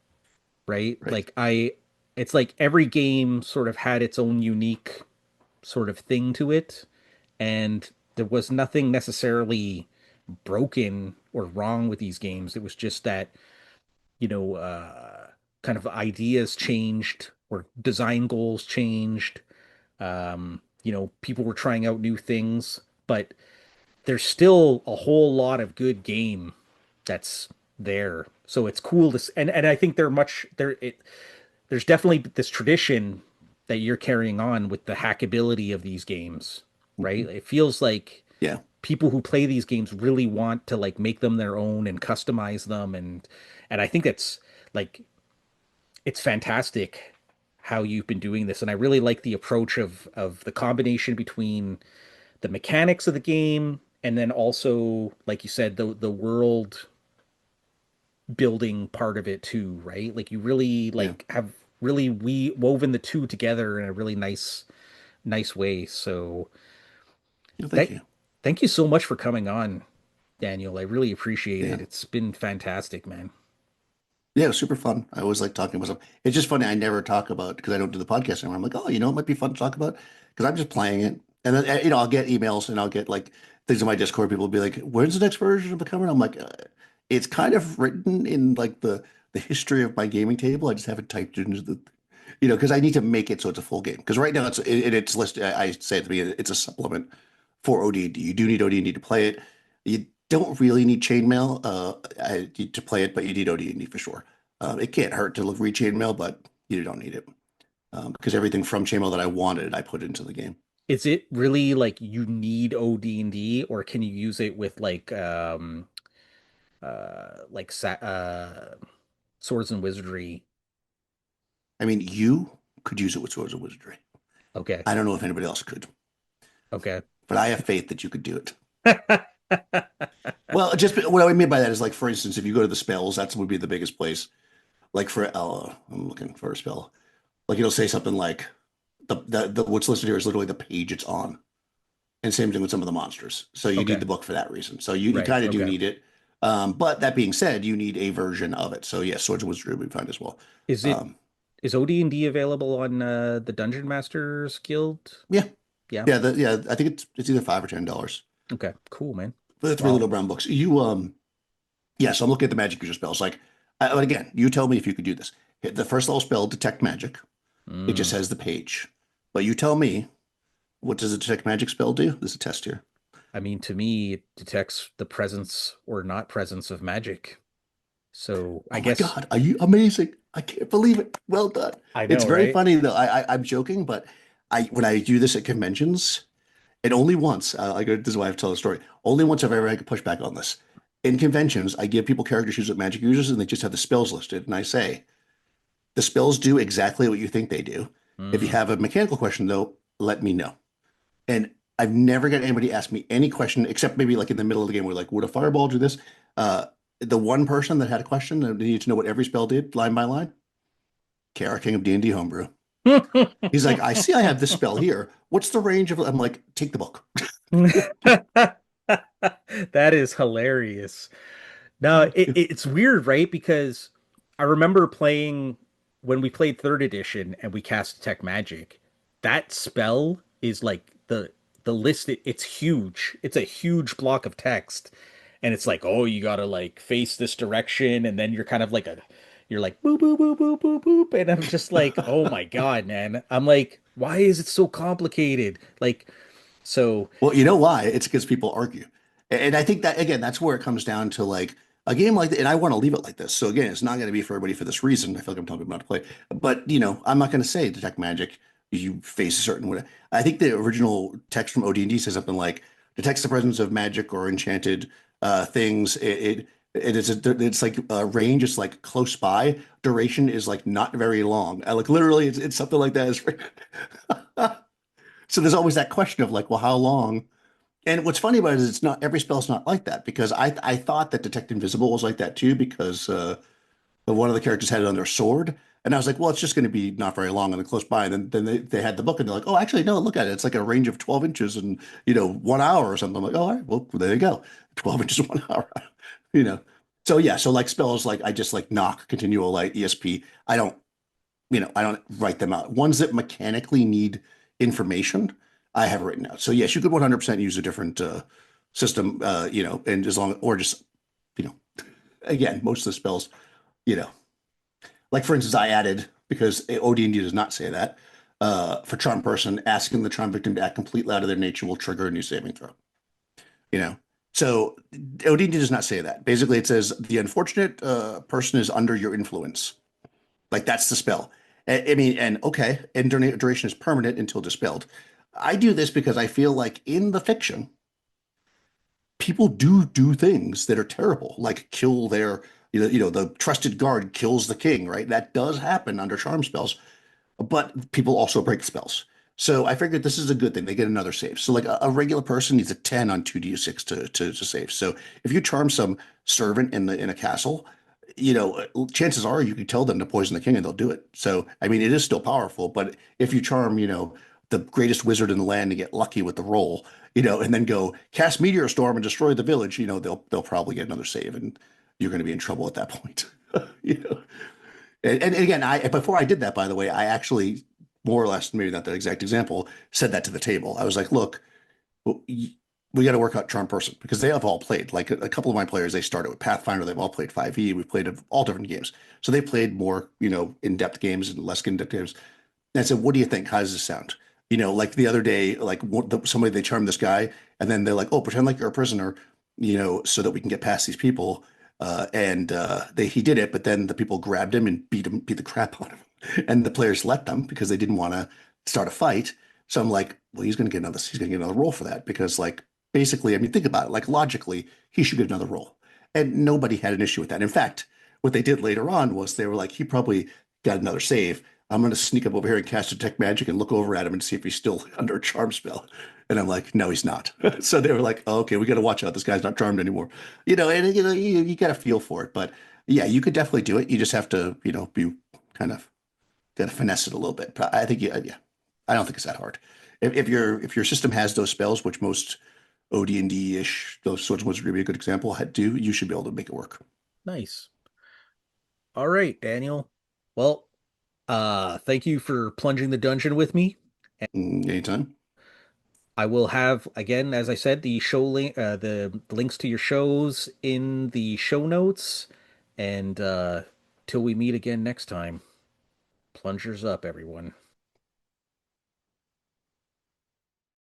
right? Right. It's like every game sort of had its own unique sort of thing to it, and there was nothing necessarily broken or wrong with these games. It was just that, you know, kind of ideas changed or design goals changed. People were trying out new things, but there's still a whole lot of good game that's there. So it's cool and I think there's definitely this tradition that you're carrying on with the hackability of these games, right? Hmm. It feels like Yeah. people who play these games really want to like make them their own and customize them, and I think that's like it's fantastic how you've been doing this, and I really like the approach of the combination between the mechanics of the game and then also like you said the world building part of it too, right? Like you really Yeah. like have really we woven the two together in a really nice way. So No, thank that you. thank you so much for coming on, Daniel. I really appreciate it. Yeah. It's been fantastic, man. Yeah, it was super fun. I always like talking about stuff. It's just funny. I never talk about because I don't do the podcast anymore. I'm like, oh, it might be fun to talk about because I'm just playing it. And then, I'll get emails and I'll get like things in my Discord. People will be like, when's the next version of it coming? I'm like, it's kind of written in like the history of my gaming table. I just haven't typed it into because I need to make it so it's a full game. Because right now it's listed. I say it to me, it's a supplement for OD&D. You do need OD&D to play it. You don't really need chainmail to play it, but you need OD&D for sure. It can't hurt to read chainmail, but you don't need it because everything from chainmail that I wanted, I put into the game. Is it really like you need OD&D, or can you use it with like swords and wizardry? I mean, you could use it with Swords of Wizardry. Okay. I don't know if anybody else could, Okay. but I have faith that you could do it. Well, just what I mean by that is like, for instance, if you go to the spells, that would be the biggest place. Like for I'm looking for a spell. Like it'll say something like the what's listed here is literally the page it's on. And same thing with some of the monsters. So you need Okay. the book for that reason. So you Right. kind of do Okay. need it. But that being said, you need a version of it. So yes, Swords of Wizardry we find as well. Is it Um, is OD&D available on the Dungeon Masters Guild? yeah, Yeah. yeah. I think it's either $5 or $10 Okay. Cool, man. for the three Well, little brown books. Yeah. So I'm looking at the magic user spells. Like, but again, you tell me if you could do this. Hit the first level spell, Detect Magic. It just Mm. says the page. But you tell me, what does a Detect Magic spell do? There's a test here. I mean, to me, it detects the presence or not presence of magic. So I Oh my guess God, are you amazing? I can't believe it. Well done. I It's know, very right? funny though. I'm joking, but I when I do this at conventions, and only once, this is why I have to tell the story. Only once I've ever had to push back on this. In conventions, I give people character sheets with magic users, and they just have the spells listed, and I say the spells do exactly what you think they do. If you Mm. have a mechanical question, though, let me know. And I've never got anybody ask me any question except maybe like in the middle of the game where like, would a fireball do this? Uh, the one person that had a question that needed to know what every spell did line by line, KR King of D&D Homebrew. He's like, I see I have this spell here. What's the range of? I'm like, take the book. That is hilarious. No, it's weird, right? Because I remember playing when we played third edition and we cast Detect Magic. That spell is like the list. It's huge. It's a huge block of text, and it's like, oh, you gotta like face this direction, and then you're kind of like you're like boop boop boop boop boop boop, and I'm just like, oh my God, man. I'm like, why is it so complicated? Like, so Well, you know why? It's because people argue. And I think that, again, that's where it comes down to like a game like that. And I want to leave it like this. So, again, it's not going to be for everybody for this reason. I feel like I'm telling people not to play. But, I'm not going to say Detect Magic, you face a certain way. I think the original text from OD&D says something like detects the presence of magic or enchanted things. It's like range is like close by. Duration is like not very long. Like literally, it's something like that. So there's always that question of like, well, how long? And what's funny about it is it's not every spell's not like that because I thought that Detect Invisible was like that too because one of the characters had it on their sword. And I was like, well, it's just going to be not very long and then close by. And then they had the book and they're like, oh, actually, no, look at it. It's like a range of 12 inches and, 1 hour or something. I'm like, oh, all right, well, there you go. 12 inches, 1 hour, you know. So yeah, so like spells like I just like knock, continual light, ESP. I don't write them out. Ones that mechanically need information, I have written out. So yes, you could 100% use a different system, and as long or just, you know, again, most of the spells, you know, like for instance, I added because OD&D does not say that for charm person, asking the charm victim to act completely out of their nature will trigger a new saving throw. You know, so OD&D does not say that. Basically, it says the unfortunate person is under your influence. Like that's the spell. I mean, and okay, and duration is permanent until dispelled. I do this because I feel like in the fiction, people do things that are terrible, like kill their, the trusted guard kills the king, right? That does happen under charm spells, but people also break spells. So I figured this is a good thing. They get another save. So like a regular person needs a 10 on 2d6 to save. So if you charm some servant in a castle, chances are you could tell them to poison the king and they'll do it. So I mean it is still powerful, but if you charm, the greatest wizard in the land to get lucky with the roll, and then go cast meteor storm and destroy the village, they'll probably get another save and you're going to be in trouble at that point. you know. And again, I before I did that, by the way, I actually more or less, maybe not that exact example, said that to the table. I was like, look, we got to work out charm person because they have all played. Like a couple of my players, they started with Pathfinder. They've all played 5e. We've played all different games. So they played more, in-depth games and less in-depth games. And I said, what do you think? How does this sound? Like the other day, like somebody, they charmed this guy and then they're like, oh, pretend like you're a prisoner, so that we can get past these people. And he did it, but then the people grabbed him and beat the crap out of him. And the players let them because they didn't want to start a fight. So I'm like, well, he's gonna get another roll for that because like basically, I mean, think about it. Like logically, he should get another roll. And nobody had an issue with that. In fact, what they did later on was they were like, he probably got another save. I'm going to sneak up over here and cast Detect Magic and look over at him and see if he's still under a charm spell. And I'm like, no, he's not. So they were like, oh, okay, we got to watch out. This guy's not charmed anymore. And you got to feel for it. But yeah, you could definitely do it. You just have to, be kind of got to finesse it a little bit. But I think, yeah, I don't think it's that hard. If your system has those spells, which most OD&D-ish, those sorts of ones would be a good example, do, you should be able to make it work. nice. All right, Daniel. Well, thank you for plunging the dungeon with me. Anytime. I will have, again, as I said, the show link, the links to your shows in the show notes. And till we meet again next time. Plungers up, everyone.